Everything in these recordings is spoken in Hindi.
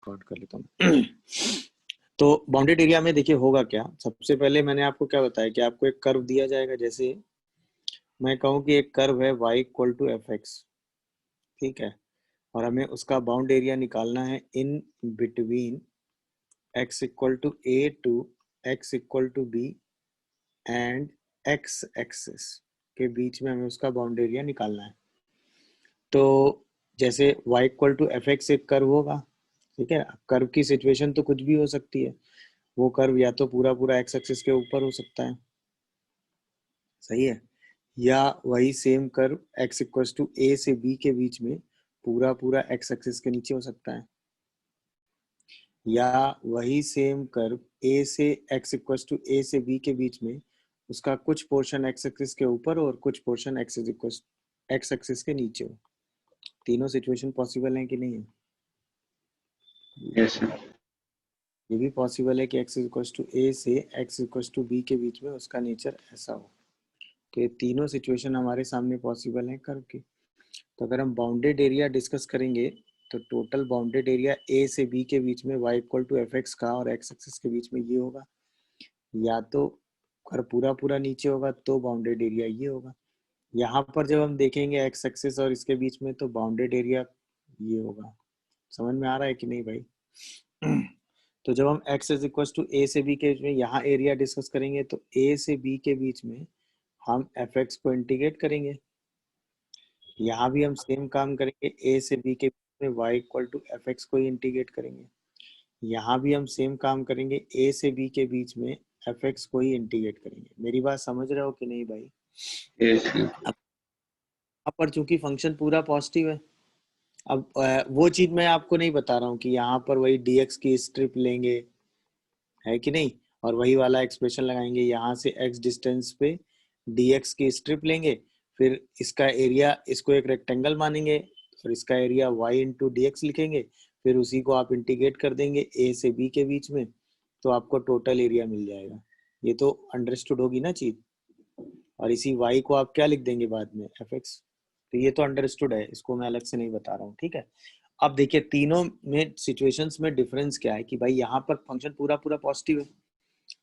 रिकॉर्ड कर लेता हूँ। तो बाउंडेड एरिया में देखिए होगा क्या, सबसे पहले मैंने आपको क्या बताया कि आपको एक कर्व दिया जाएगा। जैसे मैं कहूँ कि एक कर्व है y equal to f x, ठीक है, और हमें उसका बाउंड एरिया निकालना है in between x equal to a to x equal to b and x axis के बीच में हमें उसका बाउंड एरिया निकालना है। तो जैसे y equal to f x एक कर्व होगा, ठीक है। कर्व की सिचुएशन तो कुछ भी हो सकती है, वो कर्व या तो पूरा पूरा x एक्सिस के ऊपर हो सकता है, सही है, या वही same curve x equal to a से b के बीच में पूरा पूरा x एक्सिस के नीचे हो सकता है, या वही सेम कर्व a से x इक्वल टू a से b के बीच में उसका कुछ पोर्शन x एक्सिस के ऊपर और कुछ पोर्शन x एक्सिस के नीचे हो। तीनों सिचुएशन पॉसिबल है कि नहीं है? Yes sir. ये भी पॉसिबल है कि x इक्वल टू a से x इक्वल टू b के बीच में उसका नेचर ऐसा हो। तो ये तीनों सिचुएशन हमारे सामने पॉसिबल है कर्व की। तो अगर हम बाउंडेड एरिया डिस्कस करेंगे तो टोटल बाउंडेड एरिया a से b के बीच में y equal to f x का और x एक्सिस के बीच में ये होगा, या तो कर्व पूरा पूरा नीचे होगा तो बाउंडेड एरिया ये होगा। यहाँ पर जब हम देखेंगे x एक्सिस और इसके बीच में तो बाउंडेड एरिया ये होगा। समझ में आ रहा है कि नहीं भाई? तो जब हम x is equal to a से b के बीच में यहाँ एरिया डिस्कस करेंगे तो a से b के बीच में हम fx को इंटीग्रेट करेंगे। यहाँ भी हम सेम काम करेंगे, a से b के बीच में y equal to f x को ही इंटीग्रेट करेंगे। यहाँ भी हम सेम काम करेंगे, a से b के बीच में एफ एक्स को ही इंटीग्रेट करेंगे। मेरी बात समझ रहे हो कि नहीं भाई? Yes sir. अब यहाँ पर चूंकि फंक्शन पूरा पॉजिटिव है, अब वो चीज मैं आपको नहीं बता रहा हूँ कि यहाँ पर वही dx की स्ट्रिप लेंगे, है कि नहीं, और वही वाला एक्सप्रेशन लगाएंगे। यहाँ से x डिस्टेंस पे dx की स्ट्रिप लेंगे, फिर इसका एरिया, इसको एक रेक्टेंगल मानेंगे और इसका एरिया y इंटू डी लिखेंगे, फिर उसी को आप इंटीग्रेट कर देंगे a से b के बीच में, तो आपको टोटल एरिया मिल जाएगा। ये तो अंडरस्टूड होगी ना चीज। और इसी y को आप क्या लिख देंगे बाद में, एफ एक्स। तो ये तो अंडरस्टूड है, इसको मैं अलग से नहीं बता रहा हूँ, ठीक है। अब देखिए तीनों में सिचुएशंस में डिफरेंस क्या है कि भाई यहाँ पर फंक्शन पूरा पूरा पॉजिटिव है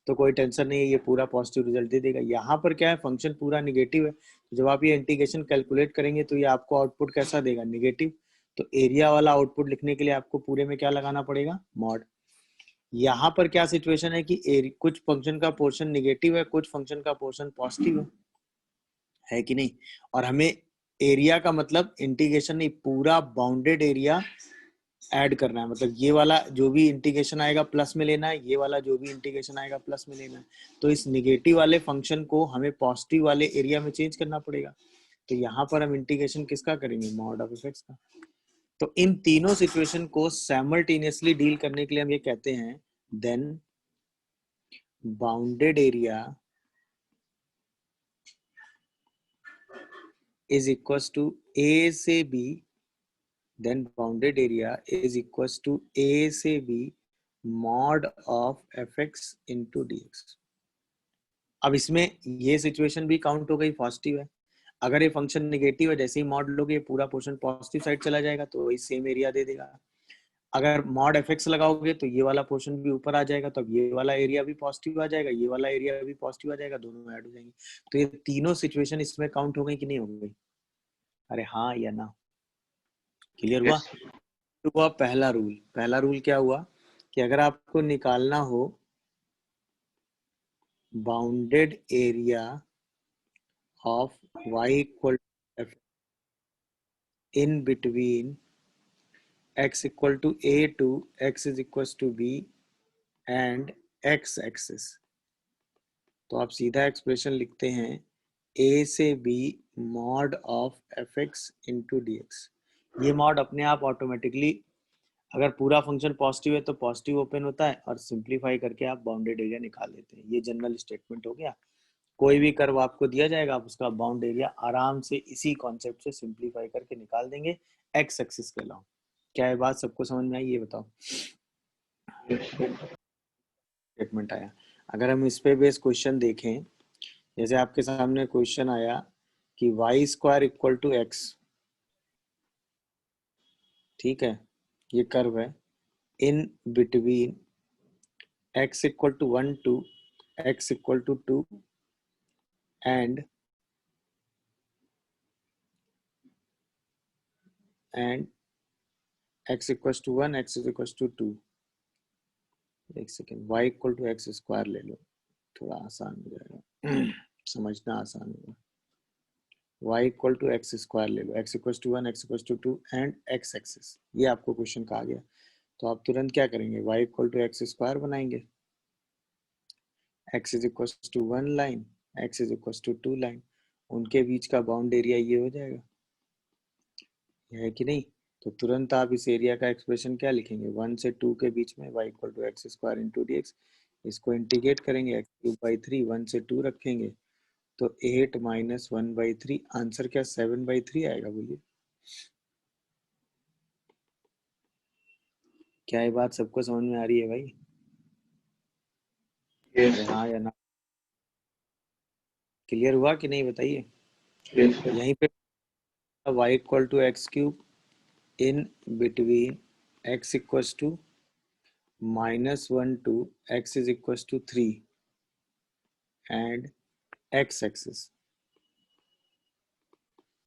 तो कोई टेंशन नहीं है, ये पूरा पॉजिटिव रिजल्ट दे देगा। यहाँ पर क्या है, फंक्शन पूरा निगेटिव है, तो जब आप ये इंटीग्रेशन कैलकुलेट करेंगे तो ये आपको आउटपुट कैसा देगा, निगेटिव। तो एरिया वाला आउटपुट लिखने के लिए आपको पूरे में क्या लगाना पड़ेगा, मॉड। यहाँ पर क्या सिचुएशन है कि कुछ फंक्शन का पोर्शन निगेटिव है, कुछ फंक्शन का पोर्शन पॉजिटिव है कि नहीं। और हमें एरिया का मतलब इंटीग्रेशन नहीं, पूरा बाउंडेड एरिया ऐड करना है, मतलब ये वाला जो भी इंटीग्रेशन आएगा प्लस में लेना है, ये वाला जो भी इंटीग्रेशन आएगा प्लस में लेना है। तो इस निगेटिव वाले फंक्शन को हमें पॉजिटिव वाले एरिया में चेंज करना पड़ेगा। तो यहाँ पर हम इंटीग्रेशन किसका करेंगे, मॉड ऑफ एफ एक्स का। तो इन तीनों सिचुएशन को साइमल्टेनियसली डील करने के लिए हम ये कहते हैं, then bounded area is equal to a से b, then bounded area is equals to a से b mod of fx into dx। अब इसमें ये सिचुएशन भी काउंट हो गई, पॉजिटिव है। अगर ये फंक्शन नेगेटिव है, जैसे ही मॉड लोगे पूरा पोर्शन पॉजिटिव साइड चला जाएगा तो वही सेम एरिया दे देगा। अगर मॉड fx लगाओगे तो ये वाला पोर्शन भी ऊपर आ जाएगा, तो अब ये वाला एरिया भी पॉजिटिव आ जाएगा, ये वाला एरिया भी पॉजिटिव आ जाएगा, दोनों ऐड हो जाएंगे। तो ये तीनों सिचुएशन इसमें काउंट हो गई कि नहीं हो गई? अरे हाँ या ना, क्लियर हुआ? यस तो हुआ पहला रूल। पहला रूल क्या हुआ कि अगर आपको निकालना हो bounded area of y equal in between x equal to a to x is equal to b and x axis, तो आप सीधा एक्सप्रेशन लिखते हैं a से b mod of f x into d x. ये मॉड अपने आप ऑटोमेटिकली, अगर पूरा फंक्शन पॉजिटिव है तो पॉजिटिव ओपन होता है और सिंपलीफाई करके आप बाउंडेड एरिया निकाल लेते हैं। ये जनरल स्टेटमेंट हो गया। कोई भी कर्व आपको दिया जाएगा, आप उसका बाउंड एरिया आराम से इसी कॉन्सेप्ट से सिंपलीफाई करके निकाल देंगे एक्स एक्सिस के अलावा। क्या ये बात सबको समझ में आई, ये बताओ? स्टेटमेंट आया। अगर हम इस पे बेस क्वेश्चन देखें, जैसे आपके सामने क्वेश्चन आया कि y square equal to x, ठीक है, ये कर्व है, in between x equal to 1 to x equal to 2 and x equals to 1, x is equals to 2. एक second, y equal to x square ले लो, थोड़ा आसान हो जाएगा समझना आसान होगा। y equal to x square ले लो, x equal to 1, x equal to 2 and x axis, ये आपको क्वेश्चन कहा गया। तो आप तुरंत क्या करेंगे, y equal to x square बनाएंगे, x is equal to 1 line, x is equal to 2 line, उनके बीच का बाउंड एरिया ये हो जाएगा, है कि नहीं। तो तुरंत आप इस एरिया का एक्सप्रेशन क्या लिखेंगे, 1 से 2 के बीच में y equal to x square into d x, इसको इंटीग्रेट करेंगे, एक्स क्यूब बाई 3, 1 से 2 रखेंगे तो 8 माइनस 1/3, आंसर क्या 7/3 आएगा, बोलिए। क्या ये बात सबको समझ में आ रही है भाई? yes, अरे हाँ या ना, क्लियर हुआ कि नहीं बताइए। yes, sir. यहीं पे y equal to x cube in between x equals to -1 to x is equals to 3 and x axis.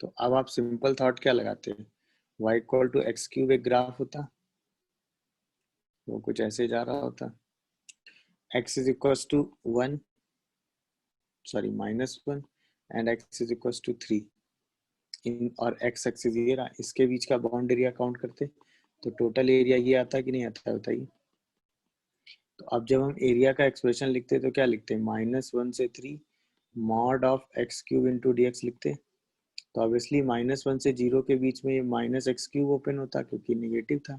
तो अब आप सिंपल थॉट क्या लगाते हैं, y equal to x cube एक ग्राफ होता, वो कुछ ऐसे जा रहा होता, x is equals to 1, sorry -1 and x is equals to 3 in, और x एक्सिस ये रहा, इसके बीच का बाउंड एरिया काउंट करते तो टोटल एरिया ये आता कि नहीं आता, बताइए। तो अब जब हम एरिया का एक्सप्रेशन लिखते तो क्या लिखते हैं, -1 से 3 mod of x cube into d x लिखते। तो ऑब्वियसली -1 से 0 के बीच में ये माइनस एक्स क्यूब ओपन होता क्योंकि निगेटिव था,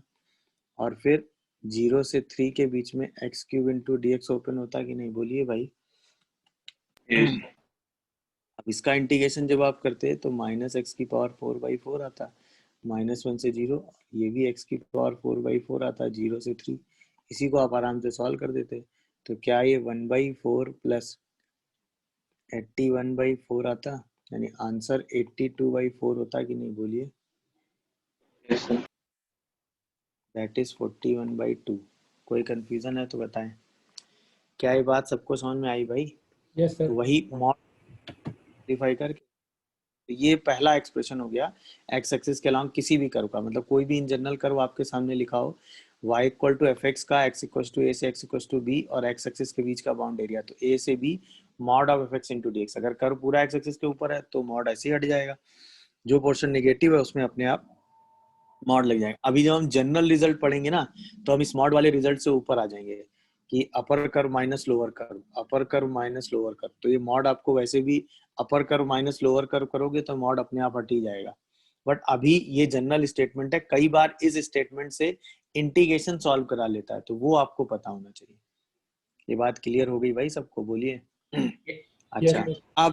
और फिर 0 से 3 के बीच में x cube into d x open होता कि नहीं, बोलिए भाई। Yes, अब इसका इंटीग्रेशन जब आप करते तो -x⁴/4 आता, -1 से 0, ये भी x⁴/4 आता, 0 से 3, इसी को आप आराम से सॉल्व कर देते। तो क्या ये 1/4 प्लस 81/4 आता, यानी आंसर 82/4 होता कि नहीं, बोलिए। yes, sir. That is 41/2। कोई कंफ्यूजन है तो बताएं। क्या ये बात सबको समझ में आई भाई? Yes sir. तो वही मॉडिफाई करके, तो ये पहला एक्सप्रेशन हो गया एक्स एक्सिस के अलॉन्ग किसी भी कर्व का, मतलब कोई भी इन जनरल कर्व आपके सामने लिखा हो, y equal to f x का x इक्वल टू ए से x इक्वल टू बी और x एक्सिस के बीच का बाउंड एरिया, तो a से b mod of f x into d x. अगर कर्व पूरा x एक्सिस के ऊपर है तो मॉड ऐसे ही हट जाएगा, जो पोर्शन नेगेटिव है उसमें अपने आप मॉड लग जाएगा। अभी जब हम जनरल रिजल्ट पढ़ेंगे ना, तो हम इस मॉड वाले रिजल्ट से ऊपर आ जाएंगे कि अपर कर्व माइनस लोअर कर्व, अपर कर्व माइनस लोअर कर्व, तो ये मॉड आपको वैसे भी अपर कर्व माइनस लोअर कर्व करोगे तो मॉड अपने आप हट ही जाएगा। बट अभी ये जनरल स्टेटमेंट है, कई बार इस स्टेटमेंट से इंटीग्रेशन सॉल्व करा लेता है, तो वो आपको पता होना चाहिए। ये बात क्लियर हो गई भाई सबको, बोलिए। अच्छा,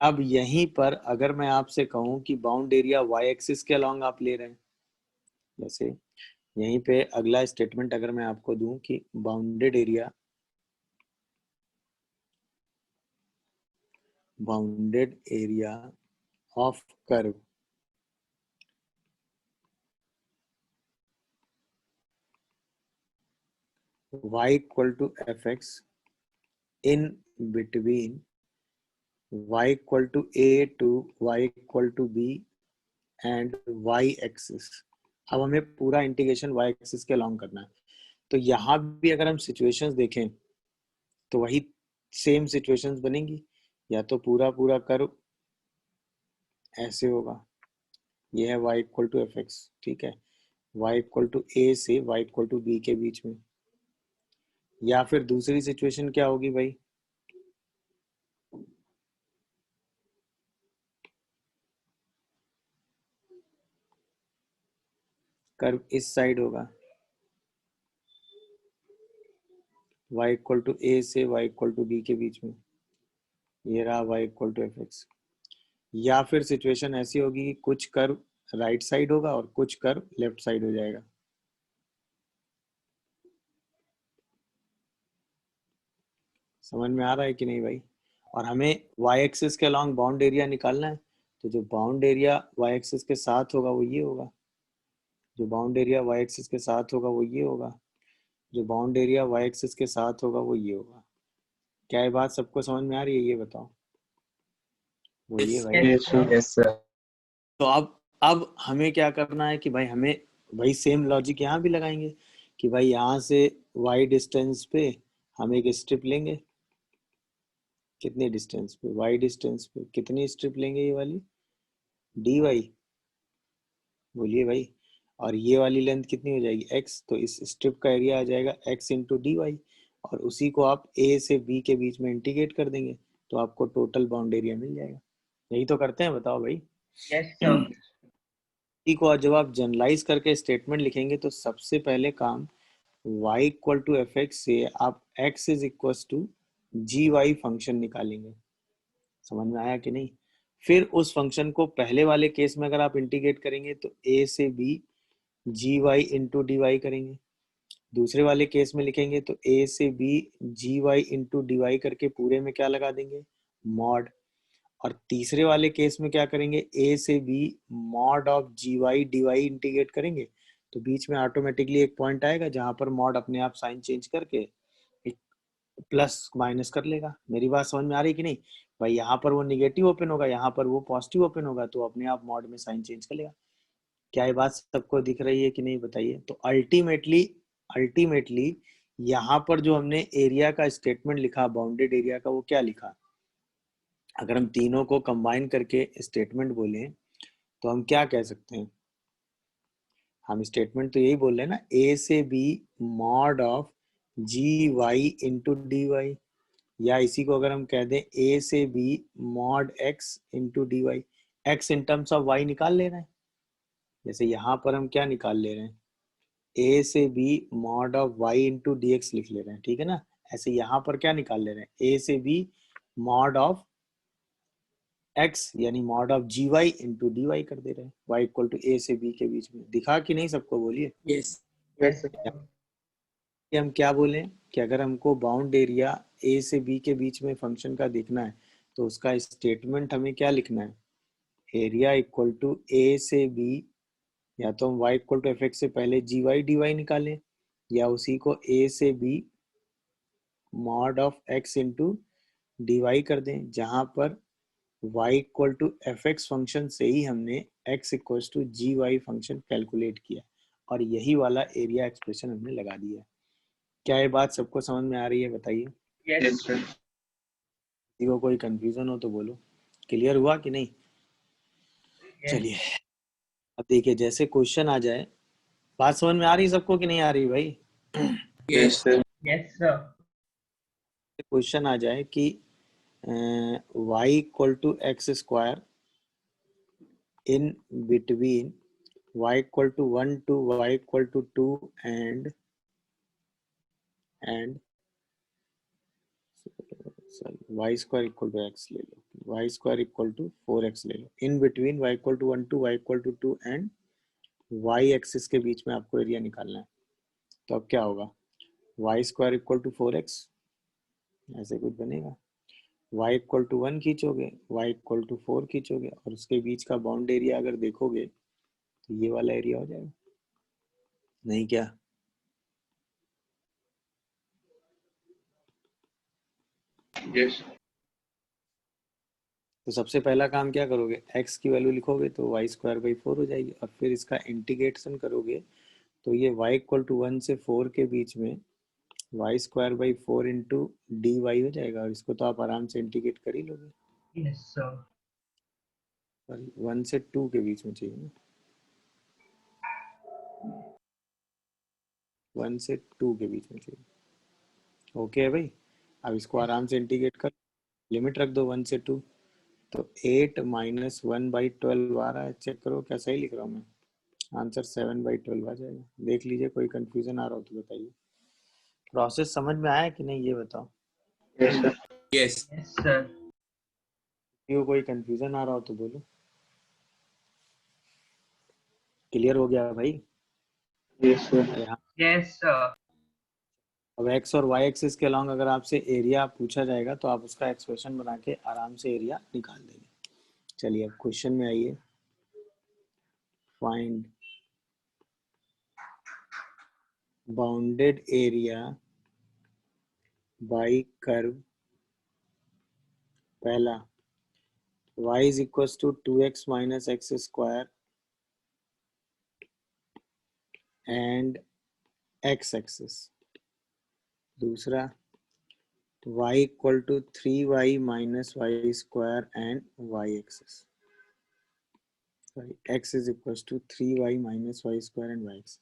अब यहीं पर अगर मैं आपसे कहूं कि बाउंड एरिया वाई एक्सिस के अलॉन्ग आप ले रहे हैं, जैसे यहीं पे अगला स्टेटमेंट अगर मैं आपको दूं कि bounded area of curve y equal to f x in between y equal to a to y equal to b and y axis. अब हमें पूरा इंटीग्रेशन y एक्सिस के अलॉन्ग करना है, तो यहाँ भी अगर हम सिचुएशंस देखें तो वही सेम सिचुएशंस बनेंगी, या तो पूरा पूरा कर्व ऐसे होगा, ये है y equal to f x, ठीक है, y इक्वल टू a से y इक्वल टू b के बीच में, या फिर दूसरी सिचुएशन क्या होगी भाई, कर्व इस साइड होगा, y इक्वल टू a से y इक्वल टू b के बीच में, ये रहा y equal to f x. या फिर सिचुएशन ऐसी होगी कि कुछ कर्व राइट साइड होगा और कुछ कर्व लेफ्ट साइड हो जाएगा। समझ में आ रहा है कि नहीं भाई? और हमें y एक्सिस के अलॉन्ग बाउंड एरिया निकालना है, तो जो बाउंड एरिया y एक्सिस के साथ होगा वो ये होगा, जो बाउंड एरिया वाई एक्सिस के साथ होगा वो ये होगा, जो बाउंड एरिया वाई एक्सिस के साथ होगा वो ये होगा। क्या ये बात सबको समझ में आ रही है, ये बताओ। बोलिए Yes, भाई। Yes, sir. yes, sir. तो अब हमें क्या करना है कि भाई हमें वही सेम लॉजिक यहाँ भी लगाएंगे कि भाई यहाँ से y डिस्टेंस पे हम एक स्ट्रिप लेंगे। कितने डिस्टेंस पे, y डिस्टेंस पे कितनी स्ट्रिप लेंगे, ये वाली dy। बोलिए भाई। और ये वाली लेंथ कितनी हो जाएगी x, तो इस स्ट्रिप का एरिया आ जाएगा x इंटू डी वाई। और उसी को आप a से b के बीच में इंटीग्रेट कर देंगे तो आपको टोटल बाउंड एरिया मिल जाएगा। यही तो करते हैं, बताओ भाई। Yes, sir. इसी को जब आप जनरलाइज करके स्टेटमेंट लिखेंगे तो सबसे पहले काम y equal to f x से आप x is equal to g y function निकालेंगे। समझ में आया कि नहीं। फिर उस फंक्शन को पहले वाले केस में अगर आप इंटीग्रेट करेंगे तो a से b जी वाई इंटू डी वाई करेंगे। दूसरे वाले केस में लिखेंगे तो a से b जी वाई इंटू डी वाई करके पूरे में क्या लगा देंगे, मॉड। और तीसरे वाले केस में क्या करेंगे, a से b mod of g y d y integrate करेंगे तो बीच में ऑटोमेटिकली एक पॉइंट आएगा जहां पर मॉड अपने आप साइन चेंज करके एक प्लस माइनस कर लेगा। मेरी बात समझ में आ रही है कि नहीं भाई। यहाँ पर वो निगेटिव ओपन होगा, यहाँ पर वो पॉजिटिव ओपन होगा तो अपने आप मॉड में साइन चेंज कर लेगा। क्या ये बात सबको दिख रही है कि नहीं, बताइए। तो अल्टीमेटली यहाँ पर जो हमने एरिया का स्टेटमेंट लिखा, बाउंडेड एरिया का, वो क्या लिखा, अगर हम तीनों को कंबाइन करके स्टेटमेंट बोले तो हम क्या कह सकते हैं। हम स्टेटमेंट तो यही बोल रहे हैं ना, ए से b mod of g y into d y. या इसी को अगर हम कह दें ए से b mod x into d y. X in terms of y निकाल ले रहे हैं। जैसे यहाँ पर हम क्या निकाल ले रहे हैं, ए से b mod of y into d x लिख ले रहे हैं, ठीक है ना। ऐसे यहाँ पर क्या निकाल ले रहे हैं, ए से बी मॉड ऑफ एक्स यानी mod of g y into d y कर दे रहे हैं, वाई इक्वल टू ए से बी के बीच में। दिखा कि नहीं सबको, बोलिए। Yes. Yes, sir. कि हम क्या बोलें कि अगर हमको बाउंड एरिया ए से बी के बीच में फंक्शन का देखना है तो उसका स्टेटमेंट हमें क्या लिखना है, एरिया इक्वल टू ए से बी, या तो हम y equal to f x से पहले जी वाई डी वाई निकालें या उसी को a से b mod of x into d y कर दें, जहां पर y equal to f x function से ही हमने x equal to g y function calculate किया और यही वाला एरिया एक्सप्रेशन हमने लगा दिया। क्या ये बात सबको समझ में आ रही है, बताइए। Yes. Yes, sir. किसी को कोई कंफ्यूजन हो तो बोलो। क्लियर हुआ कि नहीं। Yes. चलिए अब देखिए, जैसे क्वेश्चन आ जाए, बात समझ में आ रही है सबको कि नहीं आ रही भाई। Yes, sir. Yes, sir. Question आ जाए कि y equal to x square in between y equal to 1 to y equal to 2 and sorry, y square equal to x ले लो, y square equal to 4x ले लो। in between y equal to 1 to y equal to 2 and y axis के बीच में आपको एरिया निकालना है। तो अब क्या होगा, y square equal to 4x, ऐसे कुछ बनेगा। y इक्वल टू 1 खींचोगे, y इक्वल टू 4 खींचोगे और उसके बीच का बाउंड एरिया अगर देखोगे तो ये वाला एरिया हो जाएगा, नहीं क्या। Yes. तो सबसे पहला काम क्या करोगे, x की वैल्यू लिखोगे तो वाई स्क्वायर बाई 4 हो जाएगी और फिर इसका इंटीग्रेशन करोगे तो ये y इक्वल टू 1 से 4 के बीच में y square by 4 into d y हो जाएगा और इसको तो आप आराम से इंटीग्रेट कर ही लोगे। Yes, sir. सॉरी 1 से 2 के बीच में चाहिए ना, 1 से 2 के बीच में चाहिए। ओके है भाई। अब इसको आराम से इंटीग्रेट कर, लिमिट रख दो 1 से 2, तो 8 माइनस 1/12 आ रहा है। चेक करो क्या सही लिख रहा हूँ मैं, आंसर 7/12 आ जाएगा। देख लीजिए, कोई कंफ्यूजन आ रहा हो तो बताइए। प्रोसेस समझ में आया कि नहीं, ये बताओ। Yes, sir. Yes. Yes, sir. कोई कंफ्यूजन आ रहा हो तो बोलो। क्लियर हो गया भाई। Yes, sir. यहाँ Yes, sir. अब x और y एक्सिस के अलॉन्ग अगर आपसे एरिया पूछा जाएगा तो आप उसका एक्सप्रेशन बना के आराम से एरिया निकाल देंगे। चलिए अब क्वेश्चन में आइए। Find bounded area by curve पहला y is equals to 2x minus x square and x axis, दूसरा y equal to 3y minus y square and y axis, sorry, x is equals to 3y minus y square and y axis.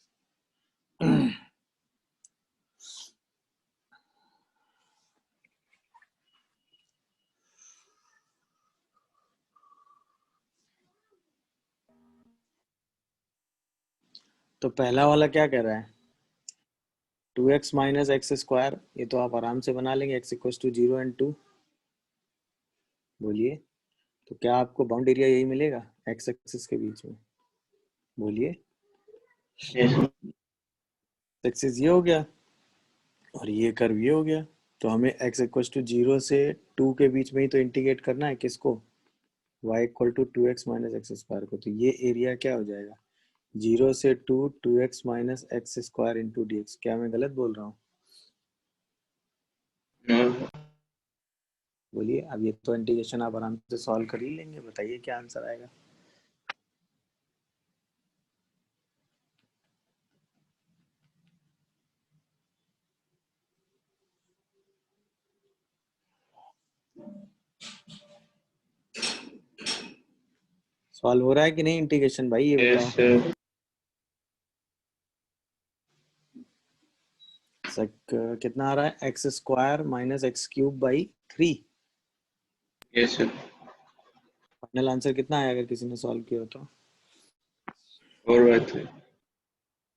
तो पहला वाला क्या कह रहा है, 2x माइनस एक्स स्क्वायर, ये तो आप आराम से बना लेंगे, x इक्वल्स टू 0 एंड 2। बोलिए, तो क्या आपको बाउंड एरिया यही मिलेगा x एक्सिस के बीच में? बोलिए, Yes, sir. एक्सिस ये हो गया और ये कर्व ये हो गया, तो हमें x इक्वल्स टू 0 से 2 के बीच में ही तो इंटीग्रेट करना है, किसको? y equal to 2x minus x square को। तो ये एरिया क्या हो जाएगा, 0 से 2 2x minus x square into d x. क्या मैं गलत बोल रहा हूँ? No. बोलिए, अब ये तो इंटीग्रेशन आप आराम से सॉल्व कर ही लेंगे, बताइए क्या आंसर आएगा। सॉल्व हो रहा है कि नहीं इंटीग्रेशन भाई, ये Yes, बताओ। sir. कितना आ रहा है, x square minus x cube by 3। Yes, sir. Final answer कितना आया अगर किसी ने सॉल्व किया हो तो? 4/3.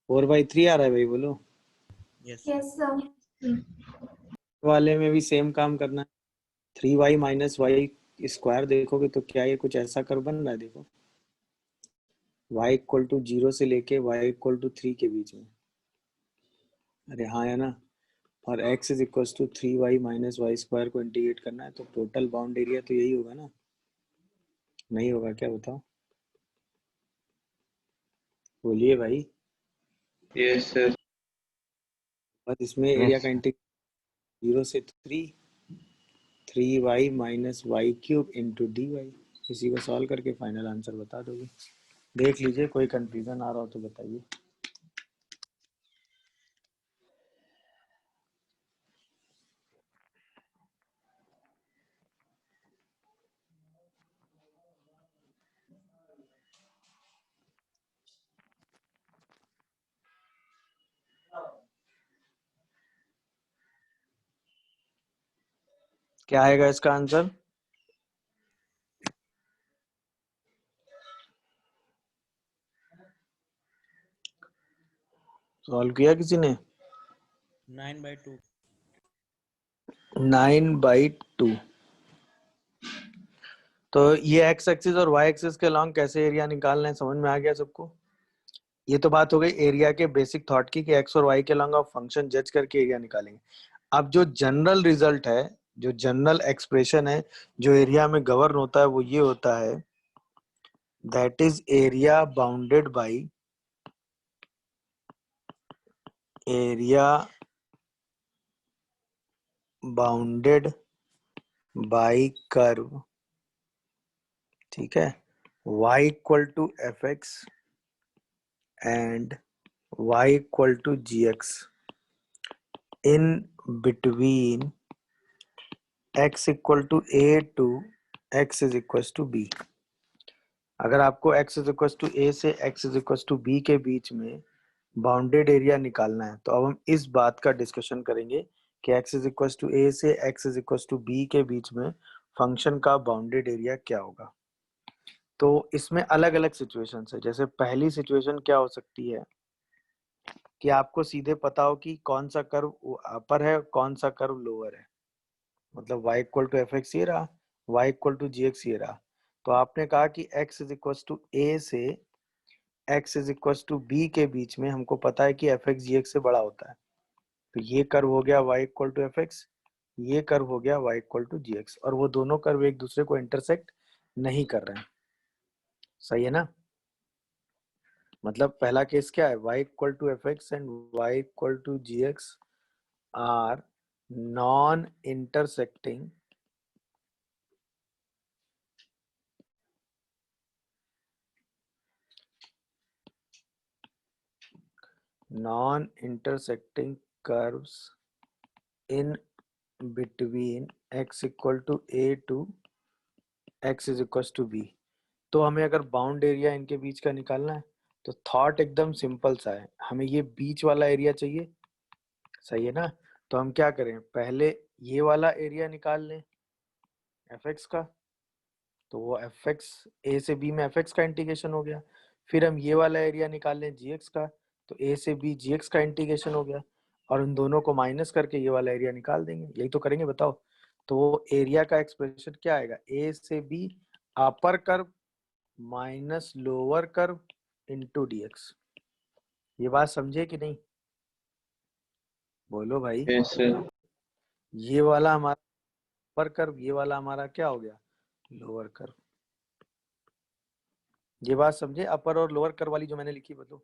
4/3 आ रहा है भाई, बोलो। Yes, sir. वाले में भी सेम काम करना है, 3y माइनस वाई स्क्वायर देखोगे तो क्या ये कुछ ऐसा कर बन रहा है, देखो y इक्वल टू 0 से लेके y इक्वल टू 3 के बीच में। अरे हाँ है ना, और x is equal to 3y minus y square को इंटीग्रेट करना है, तो टोटल बाउंड एरिया तो यही होगा ना, नहीं होगा क्या, बताओ? बोलिए भाई। Yes, sir. बस इसमें एरिया का इंटीग्रेट 0 से 3y minus y cube into d y, इसी को सॉल्व करके फाइनल आंसर बता दोगे। देख लीजिए, कोई कंफ्यूजन आ रहा हो तो बताइए। क्या आएगा इसका आंसर? सॉल्व किया किसी ने? 9/2. 9/2। तो ये x एक्सिस और y एक्सिस के लॉन्ग कैसे एरिया निकालना है, समझ में आ गया सबको? ये तो बात हो गई एरिया के बेसिक थॉट की कि x और y के लॉन्ग आप फंक्शन जज करके एरिया निकालेंगे। अब जो जनरल रिजल्ट है, जो जनरल एक्सप्रेशन है, जो एरिया में गवर्न होता है, वो ये होता है, that is area bounded by area bounded by curve, ठीक है, y equal to f x and y equal to g x in between x equal to a to x is equal to b। अगर आपको x is equal to a से x is equal to b के बीच में बाउंडेड एरिया निकालना है, तो अब हम इस बात का डिस्कशन करेंगे कि x is equal to a से x is equal to b के बीच में फंक्शन का बाउंडेड एरिया क्या होगा। तो इसमें अलग अलग सिचुएशंस है। जैसे पहली सिचुएशन क्या हो सकती है कि आपको सीधे पता हो कि कौन सा कर्व अपर है, कौन सा कर्व लोअर है, मतलब y equal to f x ये रहा, y equal to g x ये रहा। तो आपने कहा कि x is equal to a से x is equal to b के बीच में हमको पता है कि एफ एक्स जी एक्स से बड़ा होता है। तो ये कर्व हो गया y equal to f x, ये कर्व हो गया y equal to g x, और वो दोनों कर्व एक दूसरे को इंटरसेक्ट नहीं कर रहे हैं। सही है ना? मतलब पहला केस क्या है, y equal to f x and y equal to g x are non intersecting curves in between x equal to a to x is equals to b। तो हमें अगर बाउंड एरिया इनके बीच का निकालना है तो थॉट एकदम सिंपल सा है, हमें ये बीच वाला एरिया चाहिए, सही है ना। तो हम क्या करें, पहले ये वाला एरिया निकाल लें एफ एक्स का, तो वो एफ एक्स ए से बी में एफ एक्स का इंटीग्रेशन हो गया। फिर हम ये वाला एरिया निकाल लें जी एक्स का, तो ए से बी जी एक्स का इंटीग्रेशन हो गया, और उन दोनों को माइनस करके ये वाला एरिया निकाल देंगे, यही तो करेंगे बताओ। तो वो एरिया का एक्सप्रेशन क्या आएगा, ए से b upper curve minus lower curve into dx. ये बात समझे कि नहीं, बोलो भाई। Yes sir. ये वाला हमारा अपर कर्व, ये वाला हमारा क्या हो गया, लोअर कर्व। ये बात समझे, अपर और लोअर कर्व वाली जो मैंने लिखी बताओ।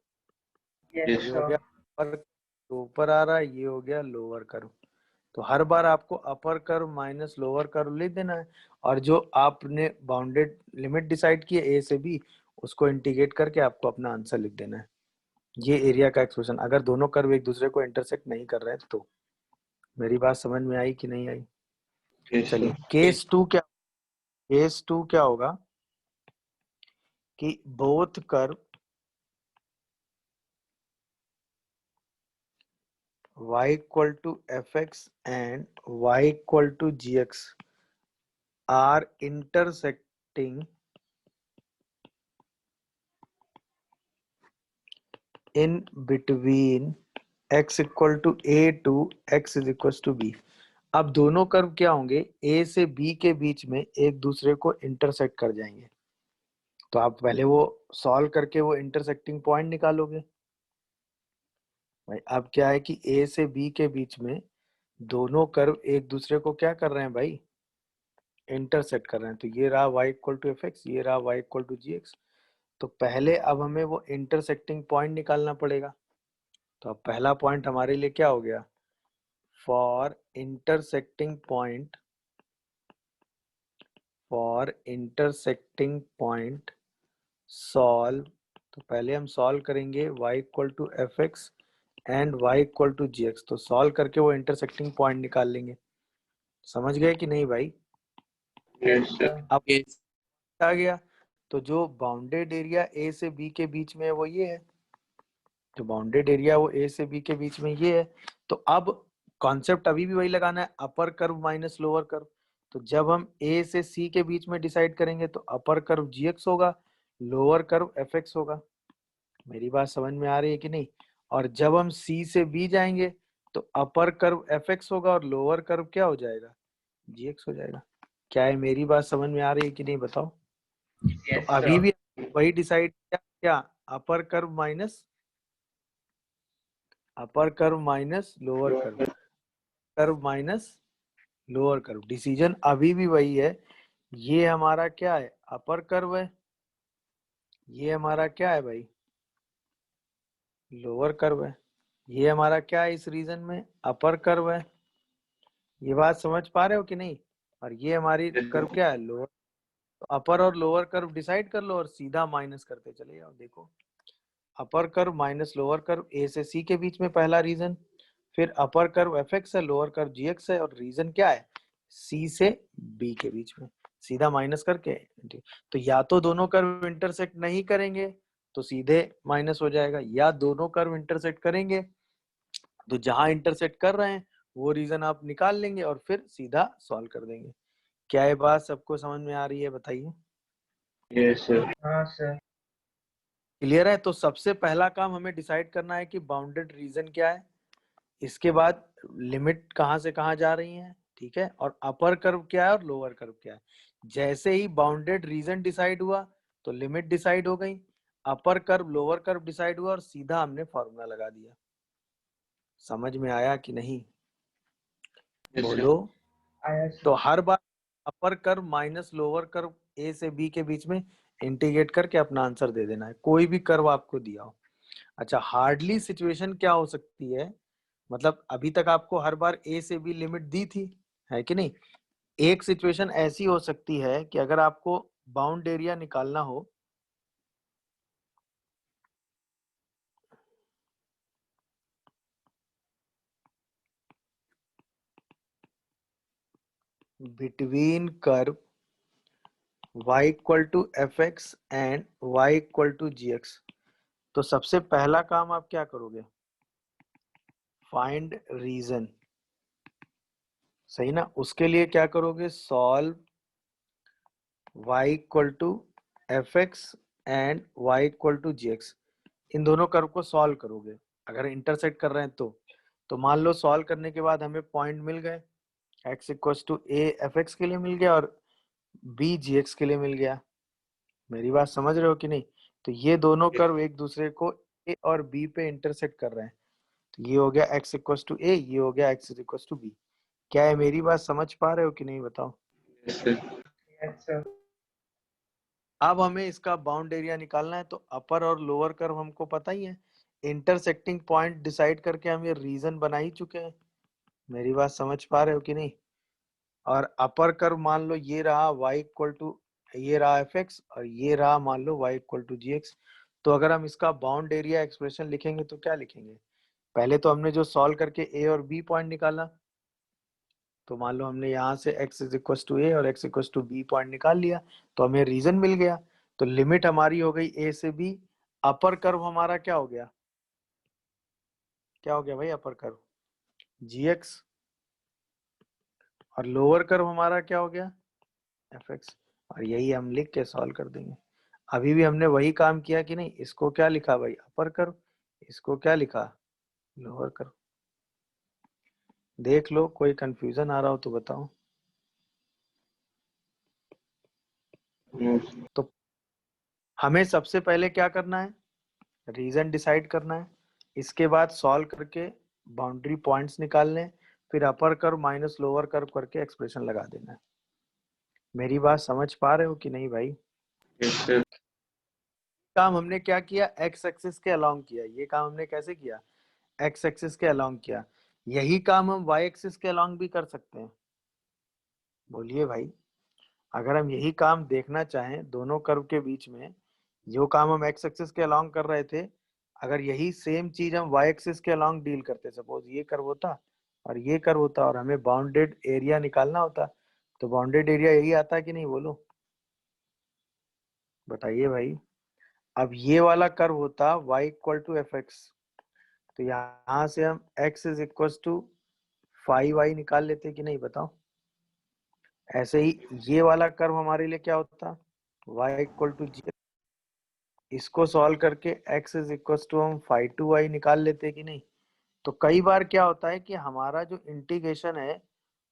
Yes, Yes, ये हो sir. गया अपर, तो ऊपर आ रहा है, ये हो गया लोअर कर्व। तो हर बार आपको अपर कर्व माइनस लोअर कर्व लिख देना है, और जो आपने बाउंडेड लिमिट डिसाइड की है ए से बी, उसको इंटीग्रेट करके आपको अपना आंसर लिख देना है। ये एरिया का एक्सप्रेशन, अगर दोनों कर्व एक दूसरे को इंटरसेक्ट नहीं कर रहे हैं तो। मेरी बात समझ में आई कि नहीं आई? yes, चलिए sir. केस टू क्या होगा कि both curve y equal to fx and y equal to gx are intersecting in between x equal to a to x is equals to b। अब दोनों कर्व क्या होंगे, a से b के बीच में एक दूसरे को इंटरसेक्ट कर जाएंगे। तो आप पहले वो सॉल्व करके वो इंटरसेक्टिंग पॉइंट निकालोगे भाई। अब क्या है कि a से b के बीच में दोनों कर्व एक दूसरे को क्या कर रहे हैं भाई, इंटरसेक्ट कर रहे हैं। तो ये रहा y equal to f x, ये रहा y equal to g x. तो पहले अब हमें वो इंटरसेक्टिंग पॉइंट निकालना पड़ेगा। तो अब पहला पॉइंट हमारे लिए क्या हो गया, फॉर इंटरसेक्टिंग पॉइंट सॉल्व। तो पहले हम सॉल्व करेंगे y equal to f x and y equal to g x. तो सॉल्व करके वो इंटरसेक्टिंग पॉइंट निकाल लेंगे। समझ गए कि नहीं भाई? Yes, sir. अब आ गया, तो जो बाउंडेड एरिया ए से बी के बीच में है वो ये है, जो बाउंडेड एरिया वो ए से बी के बीच में ये है। तो अब कॉन्सेप्ट अभी भी वही लगाना है, अपर कर्व माइनस लोअर कर्व। तो जब हम ए से सी के बीच में डिसाइड करेंगे तो अपर कर्व जी एक्स होगा, लोअर कर्व एफ एक्स होगा। मेरी बात समझ में आ रही है कि नहीं? और जब हम सी से बी जाएंगे तो अपर कर्व एफ एक्स होगा और लोअर कर्व क्या हो जाएगा, जी एक्स हो जाएगा। क्या है, मेरी बात समझ में आ रही है कि नहीं बताओ? तो Yes, अभी sir. भी वही डिसाइड किया, क्या अपर curve minus lower curve, curve minus lower curve. Decision अभी भी वही है। ये हमारा क्या है, अपर कर्व है, ये हमारा क्या है भाई, लोअर कर्व है। ये हमारा क्या है इस रीजन में, अपर कर्व है। ये बात समझ पा रहे हो कि नहीं? और ये हमारी Yes, कर्व sir. क्या है, लोअर। तो अपर और लोअर कर्व डिसाइड कर लो और सीधा माइनस करते चले जाओ। देखो upper curve minus lower curve ए से सी के बीच में पहला रीजन, फिर अपर कर्व एफ एक्स है, लोअर कर्व जी एक्स है, और रीजन क्या है, सी से बी के बीच में, सीधा माइनस करके। तो या तो दोनों कर्व इंटरसेक्ट नहीं करेंगे तो सीधे माइनस हो जाएगा, या दोनों कर्व इंटरसेक्ट करेंगे तो जहां इंटरसेक्ट कर रहे हैं वो रीजन आप निकाल लेंगे और फिर सीधा सॉल्व कर देंगे। क्या ये बात सबको समझ में आ रही है, बताइए? Yes, sir. हाँ सर. क्लियर है? तो सबसे पहला काम हमें डिसाइड करना है कि बाउंडेड रीजन क्या है, इसके बाद लिमिट कहां से कहां जा रही है, ठीक है, और अपर कर्व क्या है और लोअर कर्व क्या है। जैसे ही बाउंडेड रीजन डिसाइड हुआ तो लिमिट डिसाइड हो गई, अपर कर्व लोअर कर्व डिसाइड हुआ, और सीधा हमने फॉर्मूला लगा दिया। समझ में आया कि नहीं, Yes, sir. बोलो? आया sir. तो हर बार upper curve minus lower curve ए से बी के बीच में इंटीग्रेट करके अपना आंसर दे देना है, कोई भी कर्व आपको दिया हो। अच्छा, हार्डली सिचुएशन क्या हो सकती है, मतलब अभी तक आपको हर बार ए से बी लिमिट दी थी, है कि नहीं। एक सिचुएशन ऐसी हो सकती है कि अगर आपको बाउंड एरिया निकालना हो, between curve y equal to f x and y equal to g x, तो सबसे पहला काम आप क्या करोगे, फाइंड रीजन, सही ना। उसके लिए क्या करोगे, solve y equal to f x and y equal to g x, इन दोनों कर्व को सॉल्व करोगे। अगर इंटरसेक्ट कर रहे हैं तो मान लो सॉल्व करने के बाद हमें पॉइंट मिल गए, x equal to a f x के लिए मिल गया और b जी एक्स के लिए मिल गया। मेरी बात समझ रहे हो कि नहीं। तो ये दोनों कर्व एक दूसरे को a और b पे इंटरसेक्ट कर रहे हैं, तो ये हो गया x इक्वल टू a, ये हो गया x इक्वल टू b। क्या है, मेरी बात समझ पा रहे हो कि नहीं, बताओ। Yes, sir. Yes, sir. अब हमें इसका बाउंड एरिया निकालना है, तो अपर और लोअर कर्व हमको पता ही है, इंटरसेक्टिंग पॉइंट डिसाइड करके हम ये रीजन बना ही चुके हैं। मेरी बात समझ पा रहे हो कि नहीं। और अपर कर्व मान लो ये रहा y इक्वल टू, ये रहा एफ एक्स, और ये रहा मान लो y equal to g x. तो अगर हम इसका बाउंड एरिया एक्सप्रेशन लिखेंगे तो क्या लिखेंगे, पहले तो हमने जो सॉल्व करके a और b पॉइंट निकाला, तो मान लो हमने यहाँ से x is equal to a और x equal to b point निकाल लिया, तो हमें रीजन मिल गया। तो लिमिट हमारी हो गई a से b। अपर कर्व हमारा क्या हो गया, क्या हो गया भाई, अपर कर्व gx, और लोअर कर्व हमारा क्या हो गया, fx, और यही हम लिख के सॉल्व कर देंगे। अभी भी हमने वही काम किया कि नहीं। इसको क्या लिखा भाई, अपर कर्व, इसको क्या लिखा, लोअर कर्व। देख लो, कोई कंफ्यूजन आ रहा हो तो बताओ। No, sir. तो हमें सबसे पहले क्या करना है, रीजन डिसाइड करना है, इसके बाद सॉल्व करके बाउंड्री पॉइंट्स निकालने, फिर upper curve minus lower curve करके एक्सप्रेशन लगा देना है। मेरी बात समझ पा रहे हो कि नहीं भाई। Yes, sir. काम हमने क्या किया, एक्स एक्सिस के अलोंग किया। ये काम हमने कैसे किया, एक्स एक्सिस के अलोंग किया। यही काम हम वाई एक्सिस के अलोंग भी कर सकते हैं। बोलिए भाई, अगर हम यही काम देखना चाहें दोनों कर्व के बीच में, जो काम हम एक्स एक्सिस के अलोंग कर रहे थे, अगर यही सेम चीज हम वाई एक्सिस के अलोंग डील करते, सपोज ये कर्व होता और ये कर्व होता और हमें बाउंडेड एरिया निकालना होता, तो बाउंडेड एरिया यही आता कि नहीं, बोलो बताइए भाई। अब ये वाला कर्व होता y equal to f x, तो यहाँ से हम x is equal to 5y निकाल लेते कि नहीं, बताओ। ऐसे ही ये वाला कर्व हमारे लिए क्या होता, y इक्वल टू जी, इसको सॉल्व करके x इज इक्वल टू हम 5 निकाल लेते कि नहीं। तो कई बार क्या होता है कि हमारा जो इंटीग्रेशन है